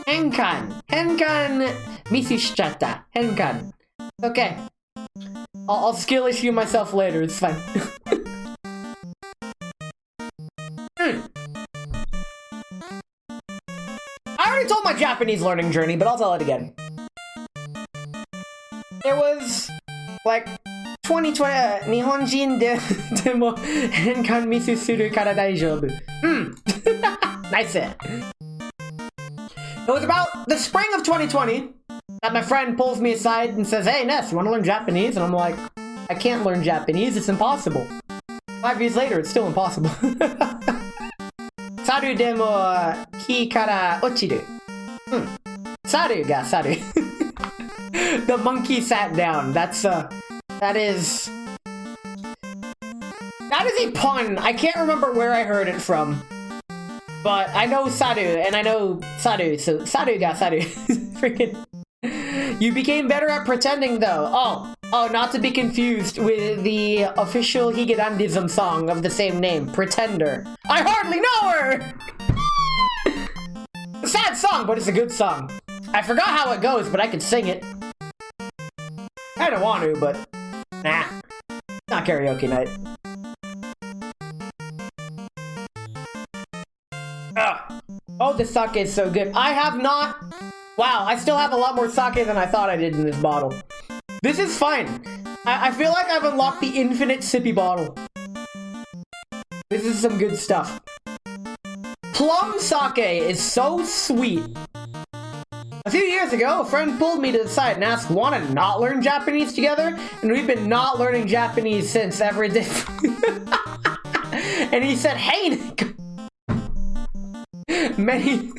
Henkan misishchata. Henkan. Okay. I'll skill issue myself later, it's fine. I already told my Japanese learning journey, but I'll tell it again. It was like 2020 Nihonjin demo henkan misu suru kara daijoubu. Nice. It was about the spring of 2020 that my friend pulls me aside and says, "Hey Ness, you want to learn Japanese?" And I'm like, "I can't learn Japanese, it's impossible." 5 years later, it's still impossible. Saru demo ki kara ochiru. Saru ga saru. The monkey sat down. That is a pun. I can't remember where I heard it from. But I know Saru, and I know Saru, so Saru ga Saru. Freaking. You became better at pretending, though. Oh, not to be confused with the official Higedandism song of the same name, Pretender. I hardly know her! A sad song, but it's a good song. I forgot how it goes, but I could sing it. I don't want to, but nah. Not karaoke night. Ugh. Oh, this sake is so good. I have not... Wow, I still have a lot more sake than I thought I did in this bottle. This is fine. I feel like I've unlocked the infinite sippy bottle. This is some good stuff. Plum sake is so sweet. A few years ago, a friend pulled me to the side and asked, "Want to not learn Japanese together?" And we've been not learning Japanese since every day. And he said, "Hey, many..."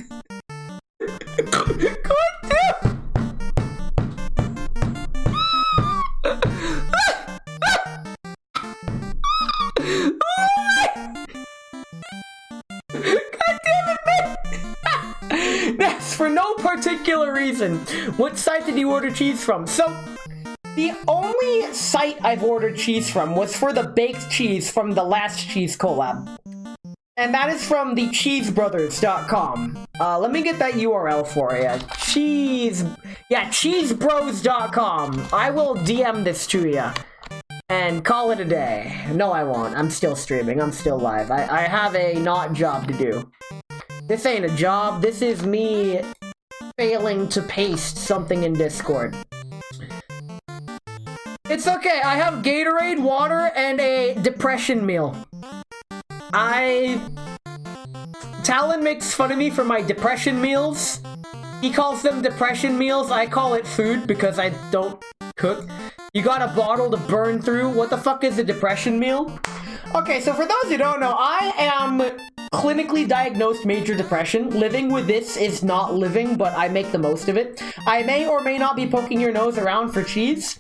That's for no particular reason. What site did you order cheese from? So, the only site I've ordered cheese from was for the baked cheese from the last cheese collab. And that is from the cheesebrothers.com. Let me get that URL for you. Cheesebros.com. I will DM this to you. And call it a day. No, I won't. I'm still streaming. I'm still live. I have a not job to do. This ain't a job. This is me failing to paste something in Discord. It's okay. I have Gatorade, water, and a depression meal. Talon makes fun of me for my depression meals, He calls them depression meals. I call it food because I don't cook. You got a bottle to burn through. What the fuck is a depression meal? Okay, so for those who don't know, I am clinically diagnosed major depression. Living with this is not living, but I make the most of it. I may or may not be poking your nose around for cheese.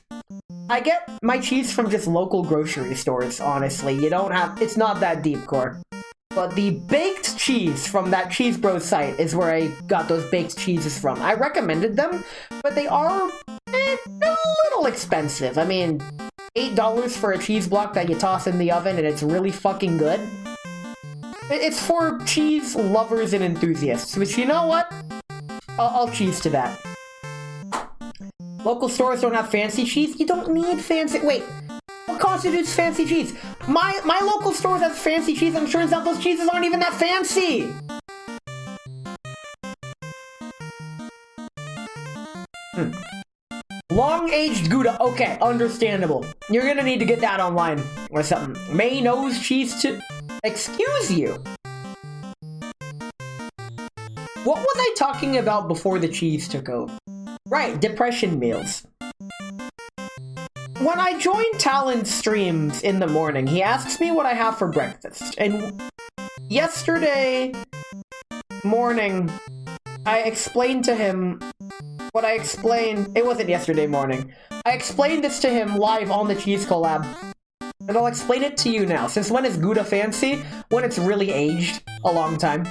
I get my cheese from just local grocery stores, honestly. It's not that deep, core. But the baked cheese from that Cheese Bros site is where I got those baked cheeses from. I recommended them, but they are a little expensive. I mean, $8 for a cheese block that you toss in the oven and it's really fucking good. It's for cheese lovers and enthusiasts, which, you know what? I'll cheese to that. Local stores don't have fancy cheese. You don't need fancy... Wait, what constitutes fancy cheese? My local store has fancy cheese, and it turns out those cheeses aren't even that fancy! Long-aged Gouda. Okay, understandable. You're gonna need to get that online or something. May-nose cheese to... Excuse you. What was I talking about before the cheese took over? Right, depression meals. When I join Talon's streams in the morning, he asks me what I have for breakfast. And yesterday morning, I explained to him what I explained. It wasn't yesterday morning. I explained this to him live on the Cheese Collab. And I'll explain it to you now. Since when is Gouda fancy? When it's really aged a long time.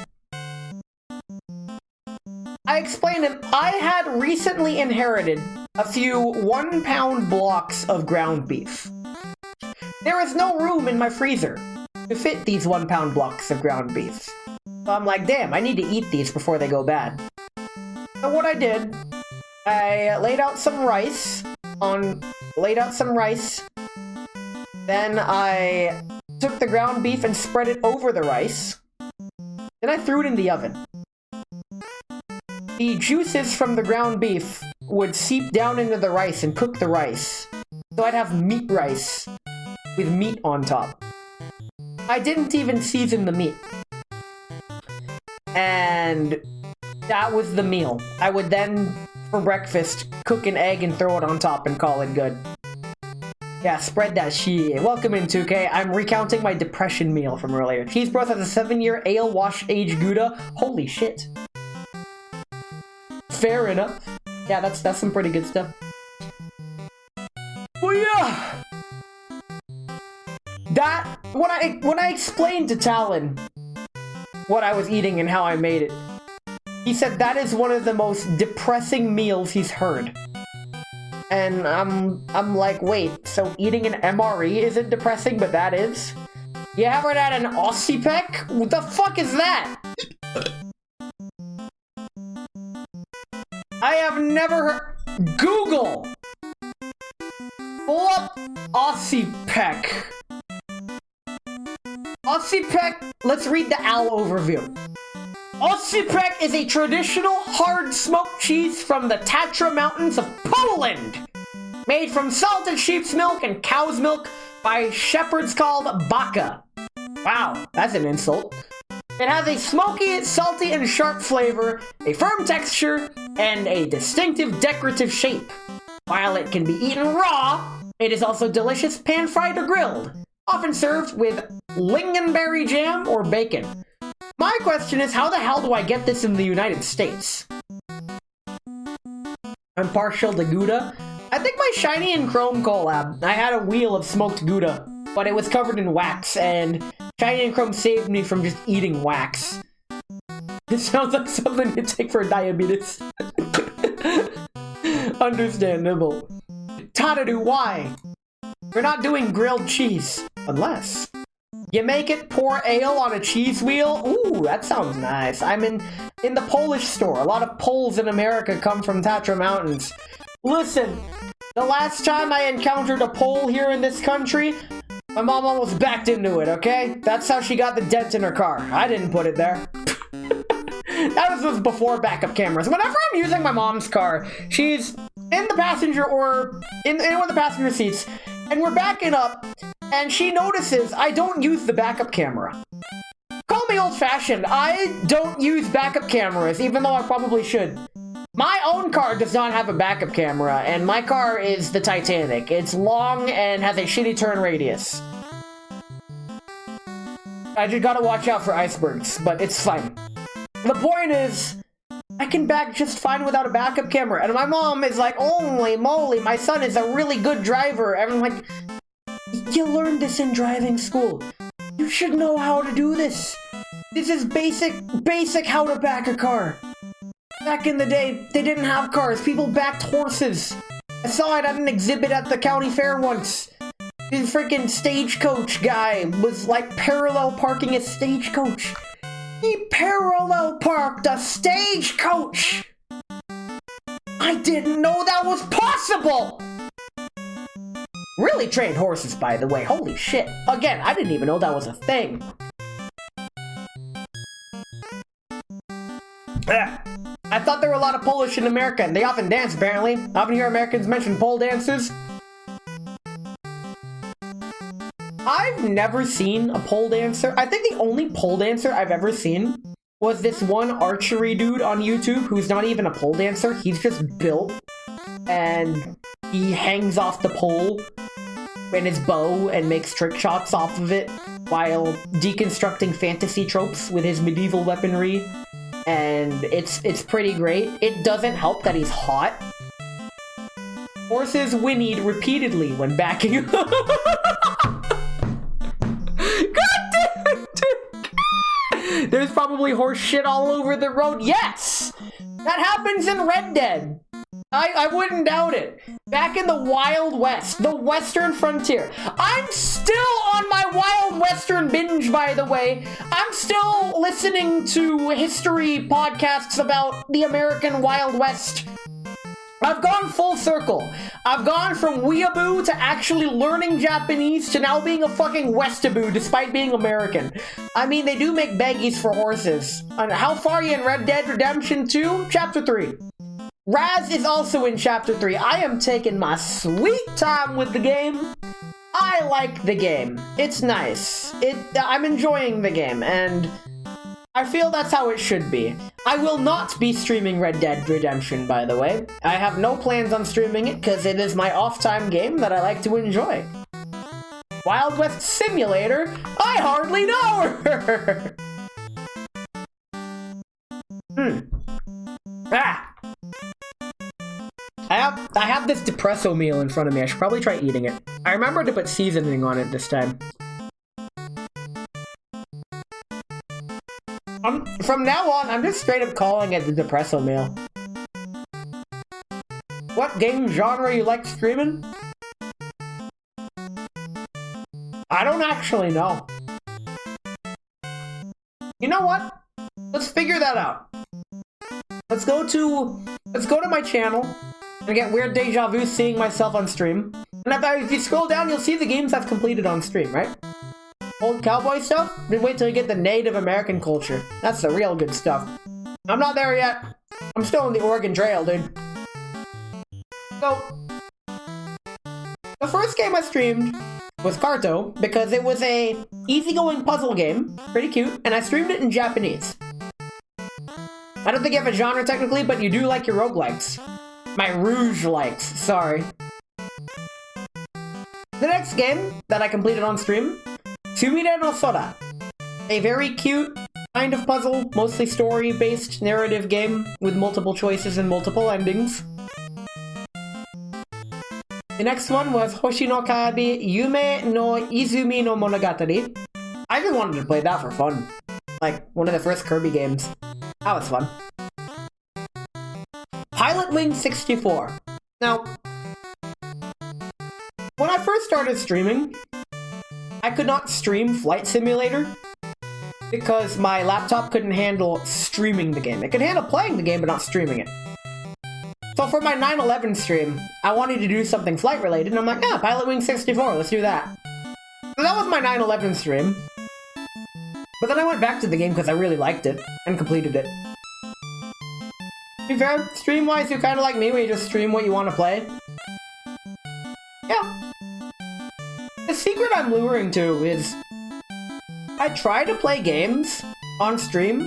I explained him, I had recently inherited a few 1-pound blocks of ground beef. There is no room in my freezer to fit these 1-pound blocks of ground beef. So I'm like, damn, I need to eat these before they go bad. So what I did, I laid out some rice. Then I took the ground beef and spread it over the rice. Then I threw it in the oven. The juices from the ground beef would seep down into the rice and cook the rice. So I'd have meat rice with meat on top. I didn't even season the meat. And that was the meal. I would then, for breakfast, cook an egg and throw it on top and call it good. Yeah, spread that shit. Welcome in, 2K. I'm recounting my depression meal from earlier. Cheese Bros has a 7-year ale wash age Gouda. Holy shit. Fair enough. Yeah, that's some pretty good stuff. Well, yeah. That when I explained to Talon what I was eating and how I made it, he said that is one of the most depressing meals he's heard. And I'm like, wait, so eating an MRE isn't depressing, but that is? You ever had an Aussie peck? What the fuck is that? I have never heard... Google! Pull up Aussie peck. Aussie peck, let's read the AL overview. Aussie peck is a traditional hard smoked cheese from the Tatra Mountains of Poland. Made from salted sheep's milk and cow's milk by shepherds called Baka. Wow, that's an insult. It has a smoky, salty, and sharp flavor, a firm texture, and a distinctive decorative shape. While it can be eaten raw, it is also delicious pan-fried or grilled, often served with lingonberry jam or bacon. My question is, how the hell do I get this in the United States? I'm partial to Gouda. I think my Shiny and Chrome collab, I had a wheel of smoked Gouda, but it was covered in wax, and Shiny and Chrome saved me from just eating wax. It sounds like something you take for diabetes. Understandable. Tadadu, why? We're not doing grilled cheese. Unless you make it, pour ale on a cheese wheel. Ooh, that sounds nice. I'm in the Polish store. A lot of Poles in America come from Tatra Mountains. Listen, the last time I encountered a Pole here in this country, my mom almost backed into it, okay? That's how she got the dent in her car. I didn't put it there. That was before backup cameras. Whenever I'm using my mom's car, she's in the passenger or in one of the passenger seats, and we're backing up, and she notices I don't use the backup camera. Call me old-fashioned. I don't use backup cameras, even though I probably should. My own car does not have a backup camera, and my car is the Titanic. It's long and has a shitty turn radius. I just gotta watch out for icebergs, but it's fine. The point is, I can back just fine without a backup camera. And my mom is like, holy moly, my son is a really good driver. And I'm like, you learned this in driving school. You should know how to do this. This is basic how to back a car. Back in the day, they didn't have cars. People backed horses. I saw it at an exhibit at the county fair once. The freaking stagecoach guy was like parallel parking a stagecoach. He parallel parked a stagecoach! I didn't know that was possible! Really trained horses, by the way. Holy shit. Again, I didn't even know that was a thing. I thought there were a lot of Polish in America, and they often dance, apparently. I often hear Americans mention pole dances. I've never seen a pole dancer. I think the only pole dancer I've ever seen was this one archery dude on YouTube who's not even a pole dancer. He's just built, and he hangs off the pole in his bow and makes trick shots off of it while deconstructing fantasy tropes with his medieval weaponry. And it's pretty great. It doesn't help that he's hot. Horses whinnied repeatedly when backing. God damn it! There's probably horse shit all over the road. Yes! That happens in Red Dead. I wouldn't doubt it. Back in the Wild West, the Western frontier. I'm still on my Wild Western binge, by the way. I'm still listening to history podcasts about the American Wild West. I've gone full circle. I've gone from weeaboo to actually learning Japanese to now being a fucking Westaboo despite being American. I mean, they do make baggies for horses. And how far are you in Red Dead Redemption 2? Chapter 3. Raz is also in Chapter 3. I am taking my sweet time with the game. I like the game. It's nice. I'm enjoying the game, and I feel that's how it should be. I will not be streaming Red Dead Redemption, by the way. I have no plans on streaming it, because it is my off-time game that I like to enjoy. Wild West Simulator? I hardly know her! I have this depresso meal in front of me. I should probably try eating it. I remember to put seasoning on it this time. From now on, I'm just straight up calling it the depresso meal. What game genre you like streaming? I don't actually know. You know what? Let's figure that out. Let's go to my channel and get weird deja vu seeing myself on stream. And if you scroll down, you'll see the games I've completed on stream, right? Old cowboy stuff? Then wait till you get the Native American culture. That's the real good stuff. I'm not there yet. I'm still on the Oregon Trail, dude. So, the first game I streamed was Carto, because it was a easygoing puzzle game, pretty cute, and I streamed it in Japanese. I don't think you have a genre technically, but you do like your roguelikes. My Rouge likes, sorry. The next game that I completed on stream, Sumire no Sora. A very cute, kind of puzzle, mostly story-based narrative game with multiple choices and multiple endings. The next one was Hoshi no Kabi Yume no Izumi no Monogatari. I just wanted to play that for fun. Like, one of the first Kirby games. That was fun. Pilot Wing 64. Now, when I first started streaming, I could not stream Flight Simulator because my laptop couldn't handle streaming the game. It could handle playing the game, but not streaming it. So for my 9/11 stream, I wanted to do something flight related, and I'm like, yeah, Pilot Wing 64, let's do that. So that was my 9/11 stream. But then I went back to the game because I really liked it, and completed it. To be fair, stream-wise, you're kind of like me, where you just stream what you want to play. Yeah. The secret I'm luring to is, I try to play games on stream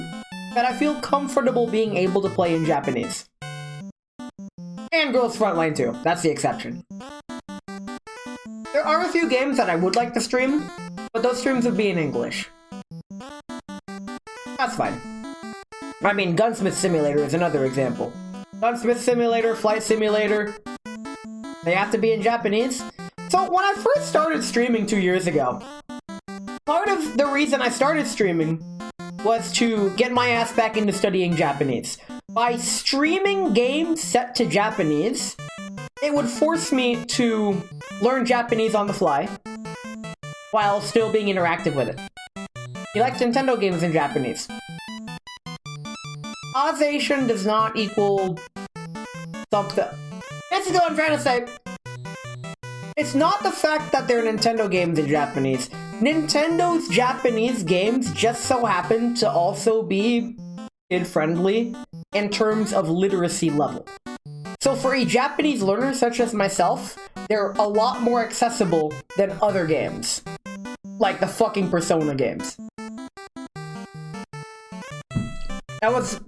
that I feel comfortable being able to play in Japanese. And Girls Frontline too. That's the exception. There are a few games that I would like to stream, but those streams would be in English. That's fine. I mean, Gunsmith Simulator is another example. Gunsmith Simulator, Flight Simulator, they have to be in Japanese. So when I first started streaming 2 years ago, part of the reason I started streaming was to get my ass back into studying Japanese. By streaming games set to Japanese, it would force me to learn Japanese on the fly, while still being interactive with it. He likes Nintendo games in Japanese. Ozation does not equal something. This is what I'm trying to say. It's not the fact that they're Nintendo games in Japanese. Nintendo's Japanese games just so happen to also be kid-friendly in terms of literacy level. So for a Japanese learner such as myself, they're a lot more accessible than other games. Like the fucking Persona games. That was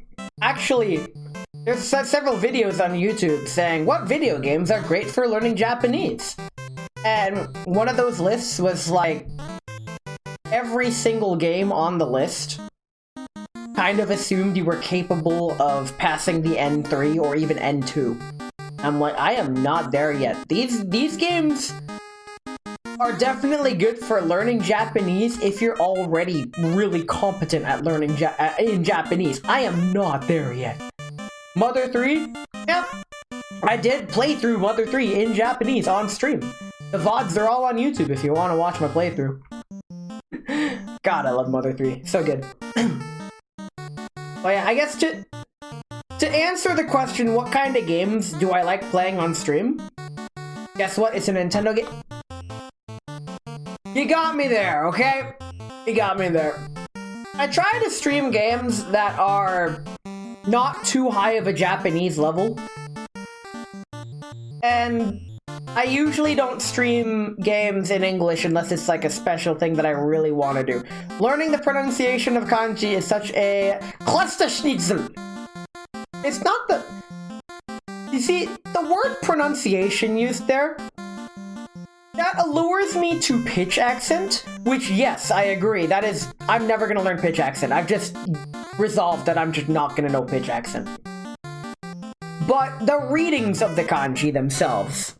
actually... There's several videos on YouTube saying what video games are great for learning Japanese. And one of those lists was like... every single game on the list kind of assumed you were capable of passing the N3 or even N2. I'm like, I am not there yet. These games are definitely good for learning Japanese if you're already really competent at learning in Japanese. I am not there yet. Mother 3? Yep. I did play through Mother 3 in Japanese on stream. The VODs are all on YouTube if you want to watch my playthrough. God, I love Mother 3. So good. Well, yeah, I guess to answer the question, what kind of games do I like playing on stream? Guess what? It's a Nintendo game. You got me there, okay? You got me there. I try to stream games that are not too high of a Japanese level. And I usually don't stream games in English unless it's like a special thing that I really want to do. Learning the pronunciation of kanji is such a cluster schnitzel. It's not the... You see, the word pronunciation used there, that allures me to pitch accent, which, yes, I agree. That is... I'm never going to learn pitch accent. I've just resolved that I'm just not going to know pitch accent. But the readings of the kanji themselves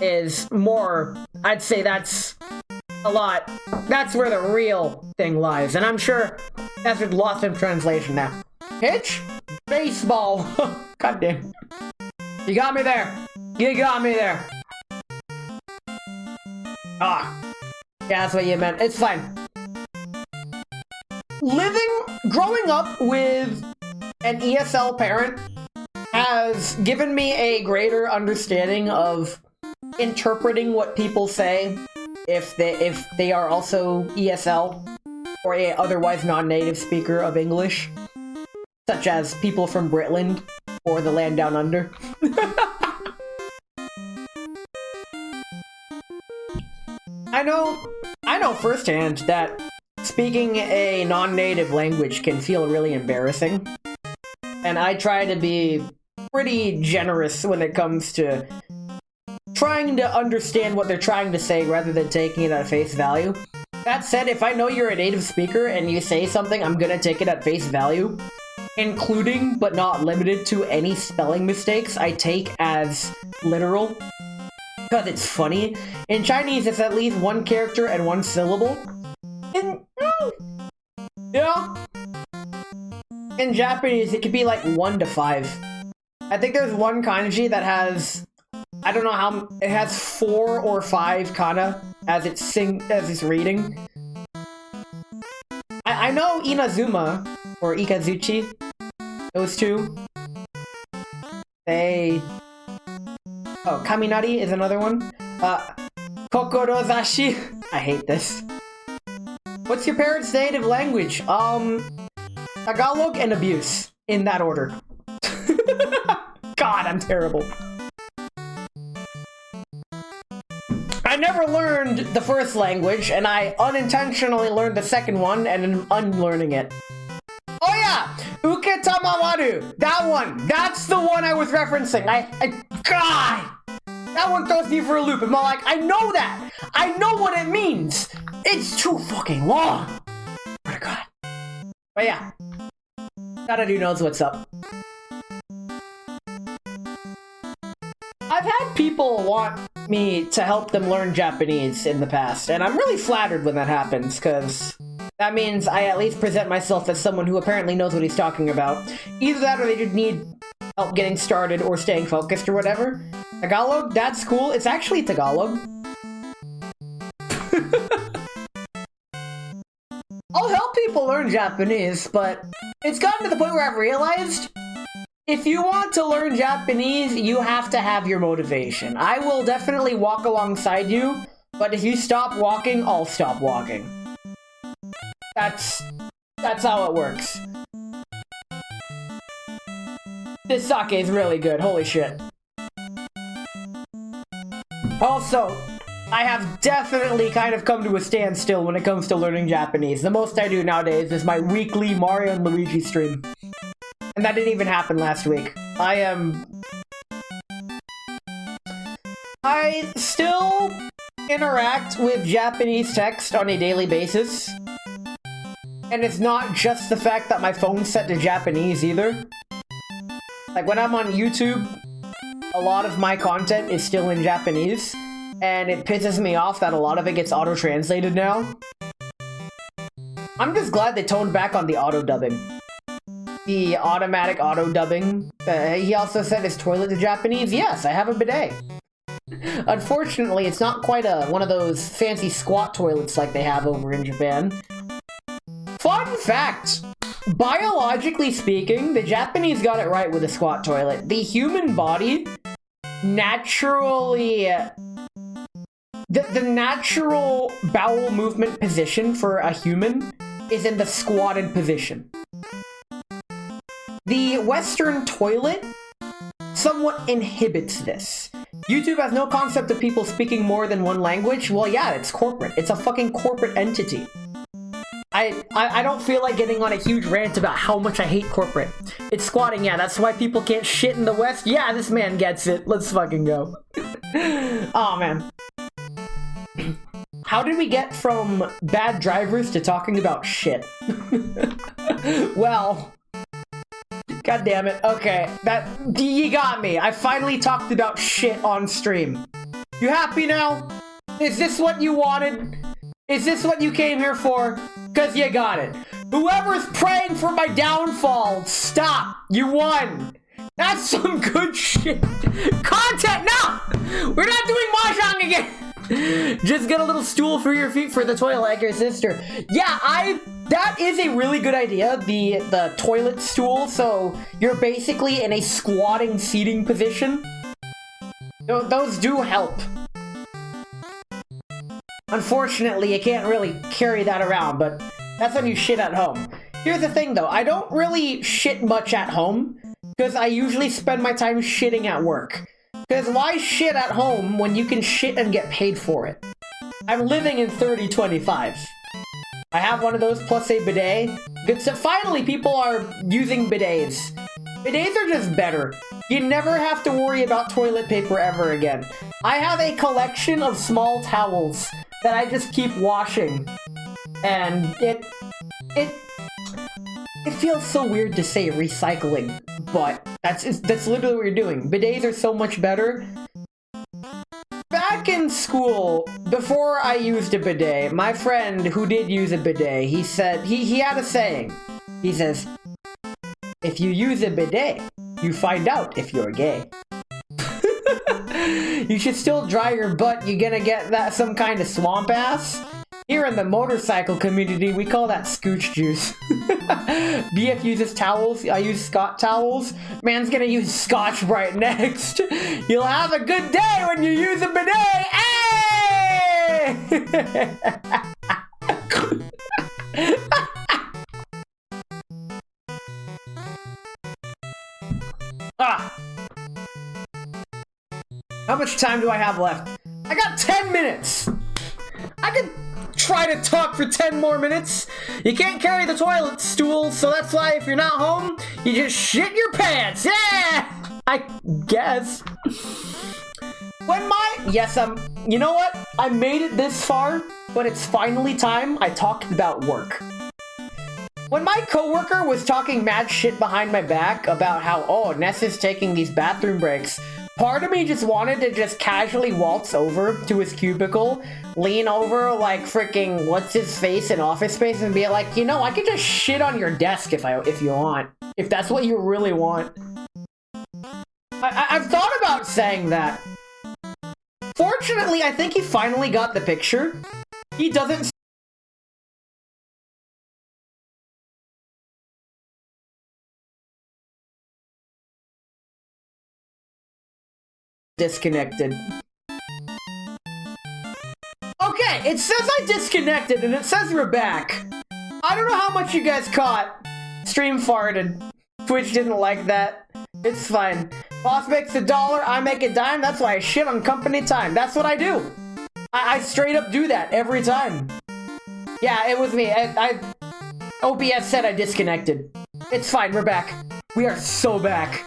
is more, I'd say that's a lot, that's where the real thing lies, and I'm sure that's lost in translation now. Pitch? Baseball! God damn. You got me there. You got me there. Ah. Yeah, that's what you meant. It's fine. Growing up with an ESL parent has given me a greater understanding of interpreting what people say if they are also ESL or a otherwise non-native speaker of English, such as people from Britland or the land down under. I know firsthand that speaking a non-native language can feel really embarrassing, and I try to be pretty generous when it comes to trying to understand what they're trying to say rather than taking it at face value. That said, if I know you're a native speaker and you say something, I'm gonna take it at face value, including but not limited to any spelling mistakes I take as literal, because it's funny. In Chinese, it's at least one character and one syllable. In Japanese, it could be like 1 to 5. I think there's one kanji that has, I don't know how, it has 4 or 5 kana as it's reading. I know Inazuma, or Ikazuchi, those two. Oh, Kaminari is another one. Kokorozashi. I hate this. What's your parents' native language? Tagalog and abuse. In that order. God, I'm terrible. I never learned the first language, and I unintentionally learned the second one, and am unlearning it. Oh yeah! Uketama Mawaru! That one! That's the one I was referencing! God! That one throws me for a loop. I'm all like, I know that! I know what it means! It's too fucking long! Oh God. But yeah. Gotta knows what's up. I've had people want me to help them learn Japanese in the past, and I'm really flattered when that happens, because that means I at least present myself as someone who apparently knows what he's talking about. Either that or they just need help getting started or staying focused or whatever. Tagalog, that's cool. It's actually Tagalog. I'll help people learn Japanese, but it's gotten to the point where I've realized if you want to learn Japanese, you have to have your motivation. I will definitely walk alongside you, but if you stop walking, I'll stop walking. That's how it works. This sake is really good, holy shit. Also, I have definitely kind of come to a standstill when it comes to learning Japanese. The most I do nowadays is my weekly Mario and Luigi stream. And that didn't even happen last week. I still interact with Japanese text on a daily basis. And it's not just the fact that my phone's set to Japanese either. Like when I'm on YouTube, a lot of my content is still in Japanese. And it pisses me off that a lot of it gets auto-translated now. I'm just glad they toned back on the auto-dubbing. The automatic auto-dubbing. He also said his toilet to Japanese. Yes, I have a bidet. Unfortunately, it's not quite one of those fancy squat toilets like they have over in Japan. Fun fact! Biologically speaking, the Japanese got it right with the squat toilet. The human body naturally... The natural bowel movement position for a human is in the squatted position. The Western toilet somewhat inhibits this. YouTube has no concept of people speaking more than one language. Well, yeah, it's corporate. It's a fucking corporate entity. I don't feel like getting on a huge rant about how much I hate corporate. It's squatting, yeah, that's why people can't shit in the West. Yeah, this man gets it. Let's fucking go. Oh, man. How did we get from bad drivers to talking about shit? Well, god damn it. Okay, you got me. I finally talked about shit on stream. You happy now? Is this what you wanted? Is this what you came here for? Cause you got it. Whoever's praying for my downfall, stop. You won. That's some good shit. Content, no! We're not doing mahjong again. Just get a little stool for your feet for the toilet like your sister. Yeah, that is a really good idea, the toilet stool, so you're basically in a squatting seating position. Those do help. Unfortunately, you can't really carry that around, but that's when you shit at home. Here's the thing though, I don't really shit much at home, because I usually spend my time shitting at work. Because why shit at home when you can shit and get paid for it? I'm living in 3025. I have one of those plus a bidet. Good stuff. Finally, people are using bidets. Bidets are just better. You never have to worry about toilet paper ever again. I have a collection of small towels that I just keep washing. And it feels so weird to say recycling, but that's literally what you're doing. Bidets are so much better. Back in school, before I used a bidet, my friend who did use a bidet, he said, he had a saying. He says, if you use a bidet, you find out if you're gay. You should still dry your butt, you're gonna get that some kind of swamp ass. Here in the motorcycle community, we call that scooch juice. BF uses towels, I use Scott towels. Man's gonna use Scotch Brite next. You'll have a good day when you use a bidet! Hey! How much time do I have left? I got 10 minutes! I could try to talk for 10 more minutes. You can't carry the toilet stool, so that's why if you're not home, you just shit your pants. Yeah! I guess. You know what? I made it this far, but it's finally time I talked about work. When my coworker was talking mad shit behind my back about how, oh, Ness is taking these bathroom breaks, part of me just wanted to just casually waltz over to his cubicle, lean over like freaking what's his face in Office Space and be like, you know, I could just shit on your desk if you want. If that's what you really want. I've thought about saying that. Fortunately, I think he finally got the picture. He doesn't disconnected. Okay, it says I disconnected and it says we're back. I don't know how much you guys caught. Stream farted. Twitch didn't like that. It's fine. Boss makes $1, I make a dime. That's why I shit on company time. That's what I do. I straight up do that every time. Yeah, it was me. OBS said I disconnected. It's fine, we're back. We are so back.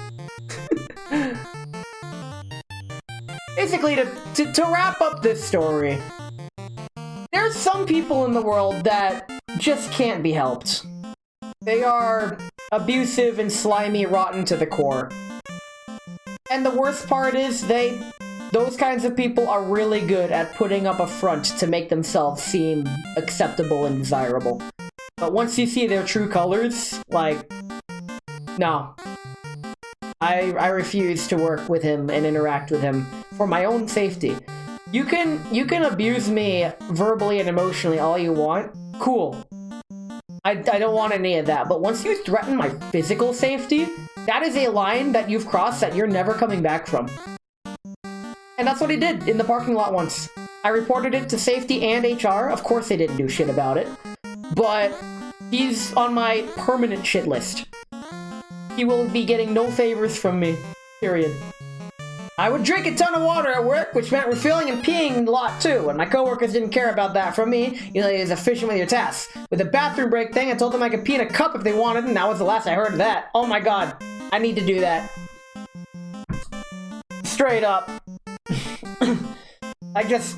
Basically, to wrap up this story, there's some people in the world that just can't be helped. They are abusive and slimy, rotten to the core. And the worst part is those kinds of people are really good at putting up a front to make themselves seem acceptable and desirable. But once you see their true colors, like, no. I refuse to work with him and interact with him for my own safety. You can abuse me verbally and emotionally all you want. Cool. I don't want any of that, but once you threaten my physical safety, that is a line that you've crossed that you're never coming back from. And that's what he did in the parking lot once. I reported it to safety and HR. Of course they didn't do shit about it. But he's on my permanent shit list. He will be getting no favors from me. Period. I would drink a ton of water at work, which meant refilling and peeing a lot too, and my coworkers didn't care about that from me. You know, he was efficient with your tasks. With the bathroom break thing, I told them I could pee in a cup if they wanted, and that was the last I heard of that. Oh my god. I need to do that. Straight up. I just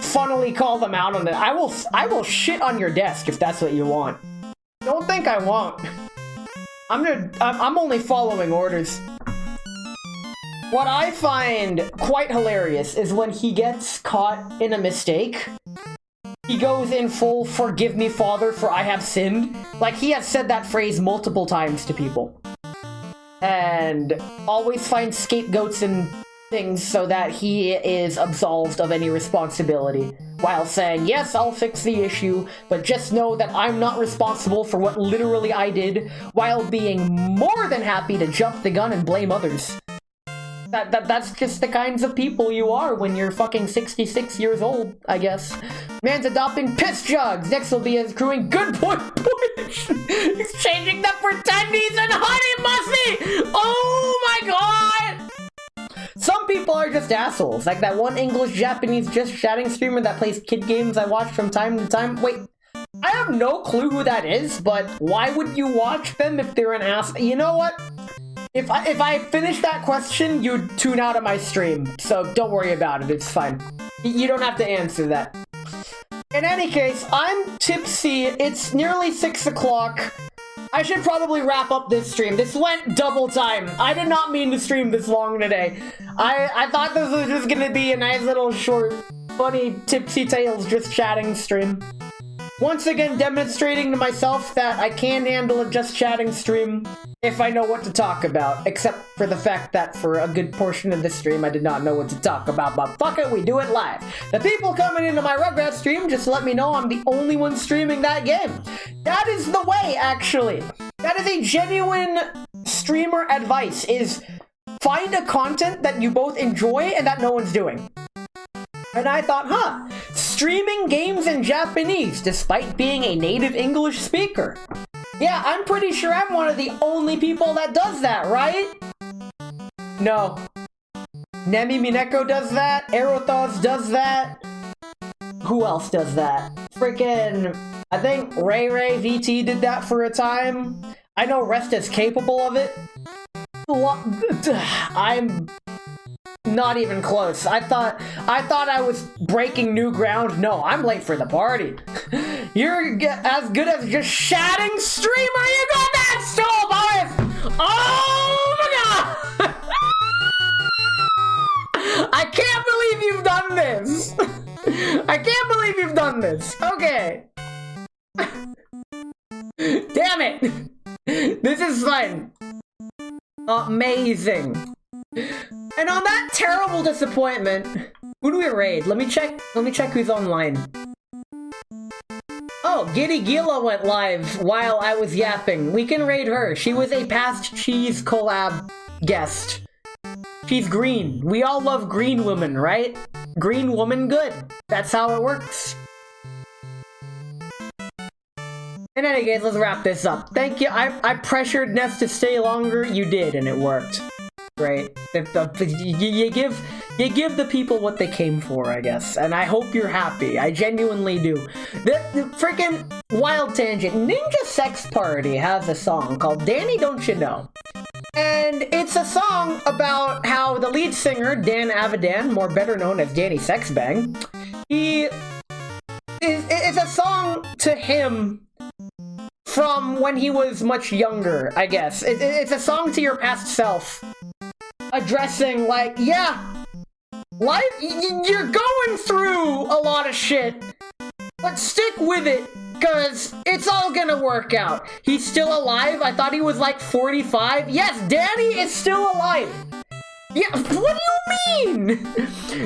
funnily call them out on it. I will shit on your desk if that's what you want. Don't think I won't. I'm only following orders. What I find quite hilarious is when he gets caught in a mistake, he goes in full "forgive me, Father, for I have sinned." Like, he has said that phrase multiple times to people. And always finds scapegoats and things so that he is absolved of any responsibility, while saying, yes, I'll fix the issue, but just know that I'm not responsible for what literally I did, while being more than happy to jump the gun and blame others. That's just the kinds of people you are when you're fucking 66 years old, I guess. Man's adopting piss jugs. Next will be his crewing good boy Bush. He's changing them for tendies and honey mussy. Oh my god! Some people are just assholes, like that one English-Japanese just chatting streamer that plays kid games I watch from time to time. Wait, I have no clue who that is, but why would you watch them if they're an ass? You know what? If I finish that question, you'd tune out of my stream, so don't worry about it, it's fine. You don't have to answer that. In any case, I'm tipsy, it's nearly 6 o'clock. I should probably wrap up this stream. This went double time. I did not mean to stream this long today. I thought this was just gonna be a nice little short, funny Tipsy Tales just chatting stream. Once again demonstrating to myself that I can handle a just chatting stream if I know what to talk about, except for the fact that for a good portion of this stream I did not know what to talk about, but fuck it, we do it live. The people coming into my Rugrats stream just let me know I'm the only one streaming that game. That is the way, actually. That is a genuine streamer advice, is find a content that you both enjoy and that no one's doing. And I thought, streaming games in Japanese despite being a native English speaker. Yeah, I'm pretty sure I'm one of the only people that does that, right? No. Nemi Mineko does that, Aerothos does that. Who else does that? freaking, I think Ray VT did that for a time. I know Rest is capable of it. I'm not even close. I thought I was breaking new ground. No, I'm late for the party. You're as good as just shouting streamer. You got that stole, boys! Oh my god! I can't believe you've done this. I can't believe you've done this. Okay. Damn it. This is fun. Amazing. And on that terrible disappointment, who do we raid? Let me check who's online. Oh, Giddy Gila went live while I was yapping. We can raid her. She was a past Cheese collab guest. She's green. We all love green women, right? Green woman good. That's how it works. In any case, let's wrap this up. Thank you. I pressured Ness to stay longer. You did, and it worked. Great. You give the people what they came for, I guess. And I hope you're happy. I genuinely do. The freaking wild tangent. Ninja Sex Party has a song called Danny Don't You Know? And it's a song about how the lead singer, Dan Avidan, more better known as Danny Sexbang, it's a song to him from when he was much younger, I guess. It's a song to your past self. Addressing, like, yeah, life, you're going through a lot of shit, but stick with it, because it's all gonna work out. He's still alive? I thought he was like 45. Yes, Danny is still alive. Yeah, what do you mean?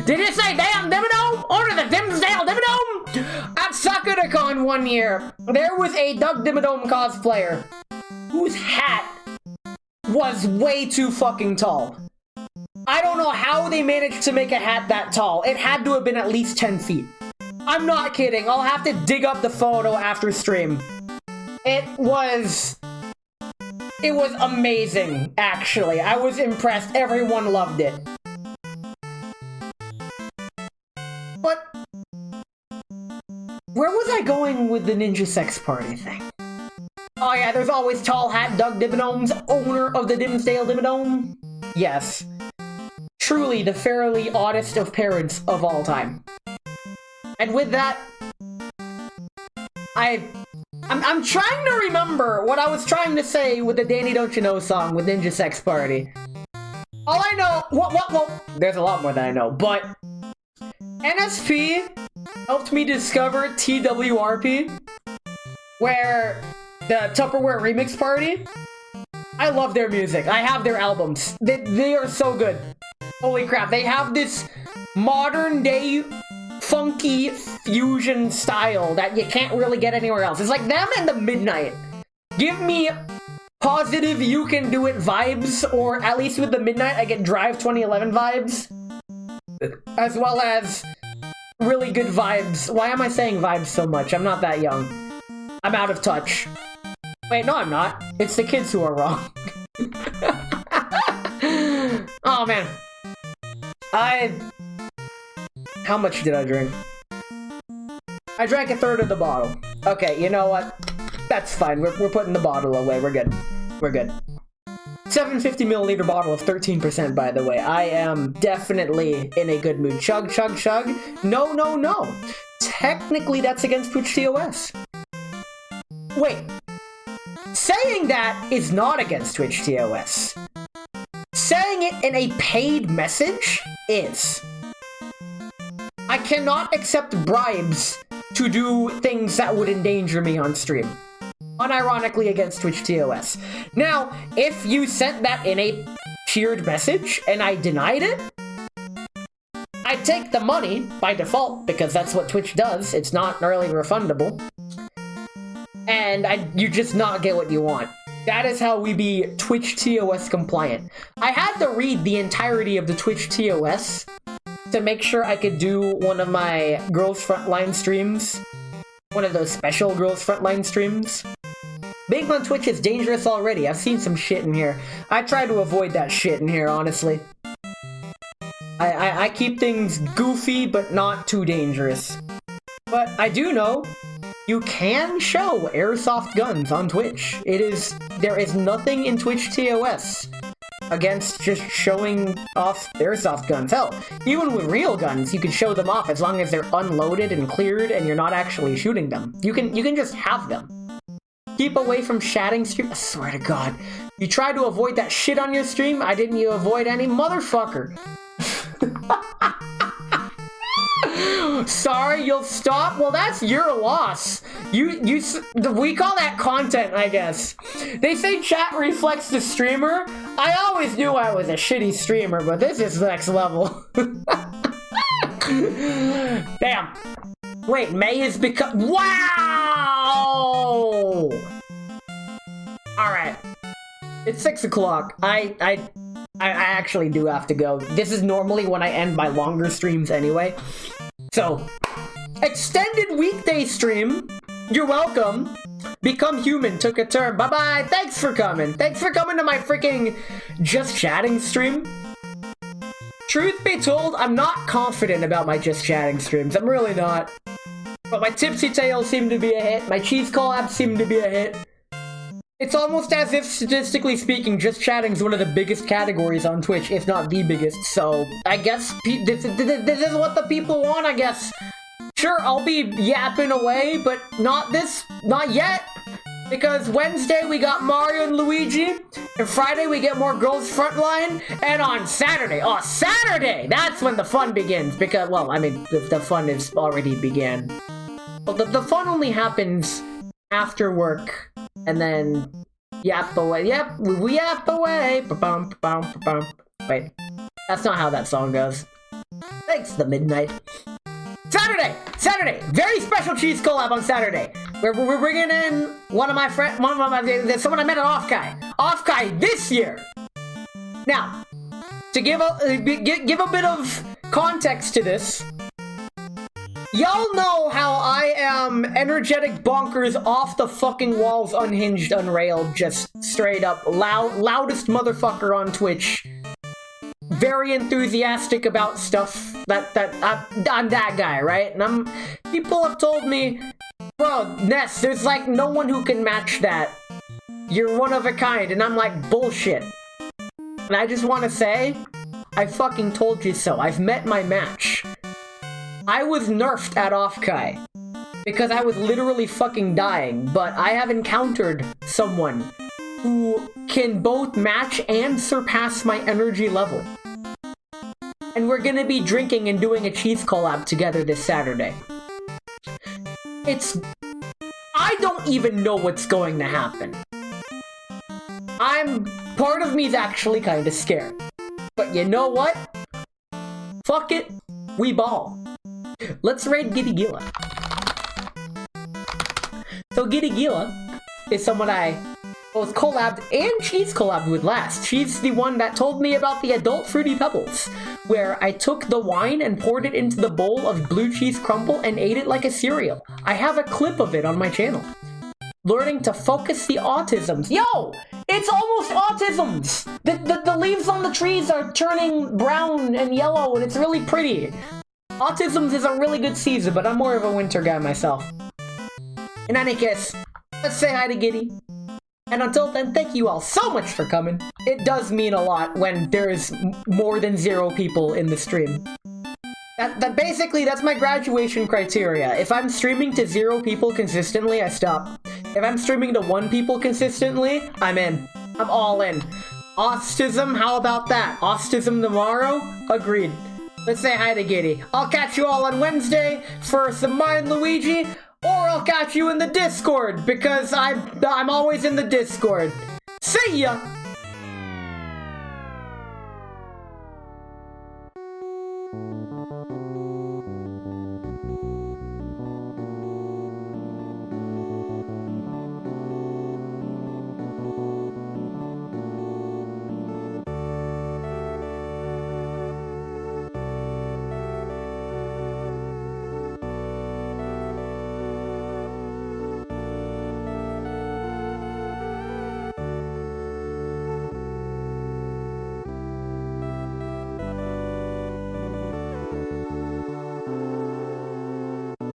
Did you say damn Dimmadome? Order the Dimsdale Dimmadome? At SakuraCon one year, there was a Doug Dimmadome cosplayer whose hat was way too fucking tall. I don't know how they managed to make a hat that tall. It had to have been at least 10 feet. I'm not kidding. I'll have to dig up the photo after stream. It was amazing, actually. I was impressed. Everyone loved it. But where was I going with the Ninja Sex Party thing? Oh yeah, there's always Tall Hat Doug Dimmadome's owner of the Dimsdale Dimmadome. Yes. Truly the fairly oddest of parents of all time. And with that, I'm trying to remember what I was trying to say with the Danny Don't You Know song with Ninja Sex Party. All I know, well, there's a lot more than I know, but NSP helped me discover TWRP, where the Tupperware Remix Party. I love their music. I have their albums. They are so good. Holy crap, they have this modern day funky fusion style that you can't really get anywhere else. It's like them and the Midnight. Give me positive you can do it vibes, or at least with the Midnight I get Drive 2011 vibes, as well as really good vibes. Why am I saying vibes so much? I'm not that young. I'm out of touch. Wait, no I'm not. It's the kids who are wrong. Oh man. How much did I drink? I drank a third of the bottle. Okay, you know what? That's fine. We're putting the bottle away. We're good. We're good. 750 milliliter bottle of 13%, by the way. I am definitely in a good mood. Chug, chug, chug. No, no, no. Technically, that's against Twitch TOS. Wait. Saying that is not against Twitch TOS. Saying it in a paid message is. I cannot accept bribes to do things that would endanger me on stream. Unironically against Twitch TOS. Now, if you sent that in a tiered message and I denied it, I'd take the money by default because that's what Twitch does. It's not early refundable. And you just not get what you want. That is how we be Twitch TOS compliant. I had to read the entirety of the Twitch TOS to make sure I could do one of my Girls Frontline streams. One of those special Girls Frontline streams. Being on Twitch is dangerous already. I've seen some shit in here. I try to avoid that shit in here, honestly. I keep things goofy, but not too dangerous. But But I do know you can show airsoft guns on Twitch. There is nothing in Twitch TOS against just showing off airsoft guns. Hell, even with real guns, you can show them off as long as they're unloaded and cleared and you're not actually shooting them. You can just have them. Keep away from chatting stream. I swear to God. You tried to avoid that shit on your stream, I didn't you avoid any motherfucker. Sorry, you'll stop? Well, that's your loss. We call that content, I guess. They say chat reflects the streamer. I always knew I was a shitty streamer, but this is next level. Damn. Wait, May has become... Wow! Alright. It's 6 o'clock. I actually do have to go. This is normally when I end my longer streams anyway. So, extended weekday stream. You're welcome. Become Human took a turn. Bye-bye. Thanks for coming. Thanks for coming to my freaking Just Chatting stream. Truth be told, I'm not confident about my Just Chatting streams. I'm really not. But my Tipsy Tales seem to be a hit. My Cheese collabs seem to be a hit. It's almost as if, statistically speaking, Just Chatting is one of the biggest categories on Twitch, if not the biggest, so I guess this is what the people want, I guess. Sure, I'll be yapping away, but not yet, because Wednesday we got Mario and Luigi, and Friday we get more Girls Frontline, and on Saturday, that's when the fun begins, because, well, I mean, the fun is already began. Well, the fun only happens after work. And then, yap away. Yep, we yap away. Ba-bum, ba-bum, ba-bum. Wait, that's not how that song goes. Thanks, the midnight. Saturday! Very special cheese collab on Saturday. We're bringing in someone I met at Off-Kai this year. Now, to give a bit of context to this, y'all know how I am energetic bonkers, off the fucking walls, unhinged, unrailed, just straight up loudest motherfucker on Twitch. Very enthusiastic about stuff. I'm that guy, right? And people have told me, bro, Ness, there's like no one who can match that. You're one of a kind, and I'm like, bullshit. And I just want to say, I fucking told you so. I've met my match. I was nerfed at Off-Kai because I was literally fucking dying, but I have encountered someone who can both match and surpass my energy level. And we're gonna be drinking and doing a cheese collab together this Saturday. I don't even know what's going to happen. Part of me's actually kinda scared. But you know what? Fuck it, we ball. Let's raid Giddy Gila. So Giddy Gila is someone I both collabed and cheese collabed with last. She's the one that told me about the adult Fruity Pebbles, where I took the wine and poured it into the bowl of blue cheese crumble and ate it like a cereal. I have a clip of it on my channel. Learning to focus the autisms. Yo! It's almost autisms! The leaves on the trees are turning brown and yellow and it's really pretty. Autisms is a really good season, but I'm more of a winter guy myself. In any case, let's say hi to Giddy. And until then, thank you all so much for coming. It does mean a lot when there's more than 0 people in the stream. Basically, that's my graduation criteria. If I'm streaming to 0 people consistently, I stop. If I'm streaming to 1 people consistently, I'm in. I'm all in. Autism, how about that? Autism tomorrow? Agreed. Let's say hi to Giddy. I'll catch you all on Wednesday for some Mario and Luigi, or I'll catch you in the Discord, because I'm always in the Discord. See ya!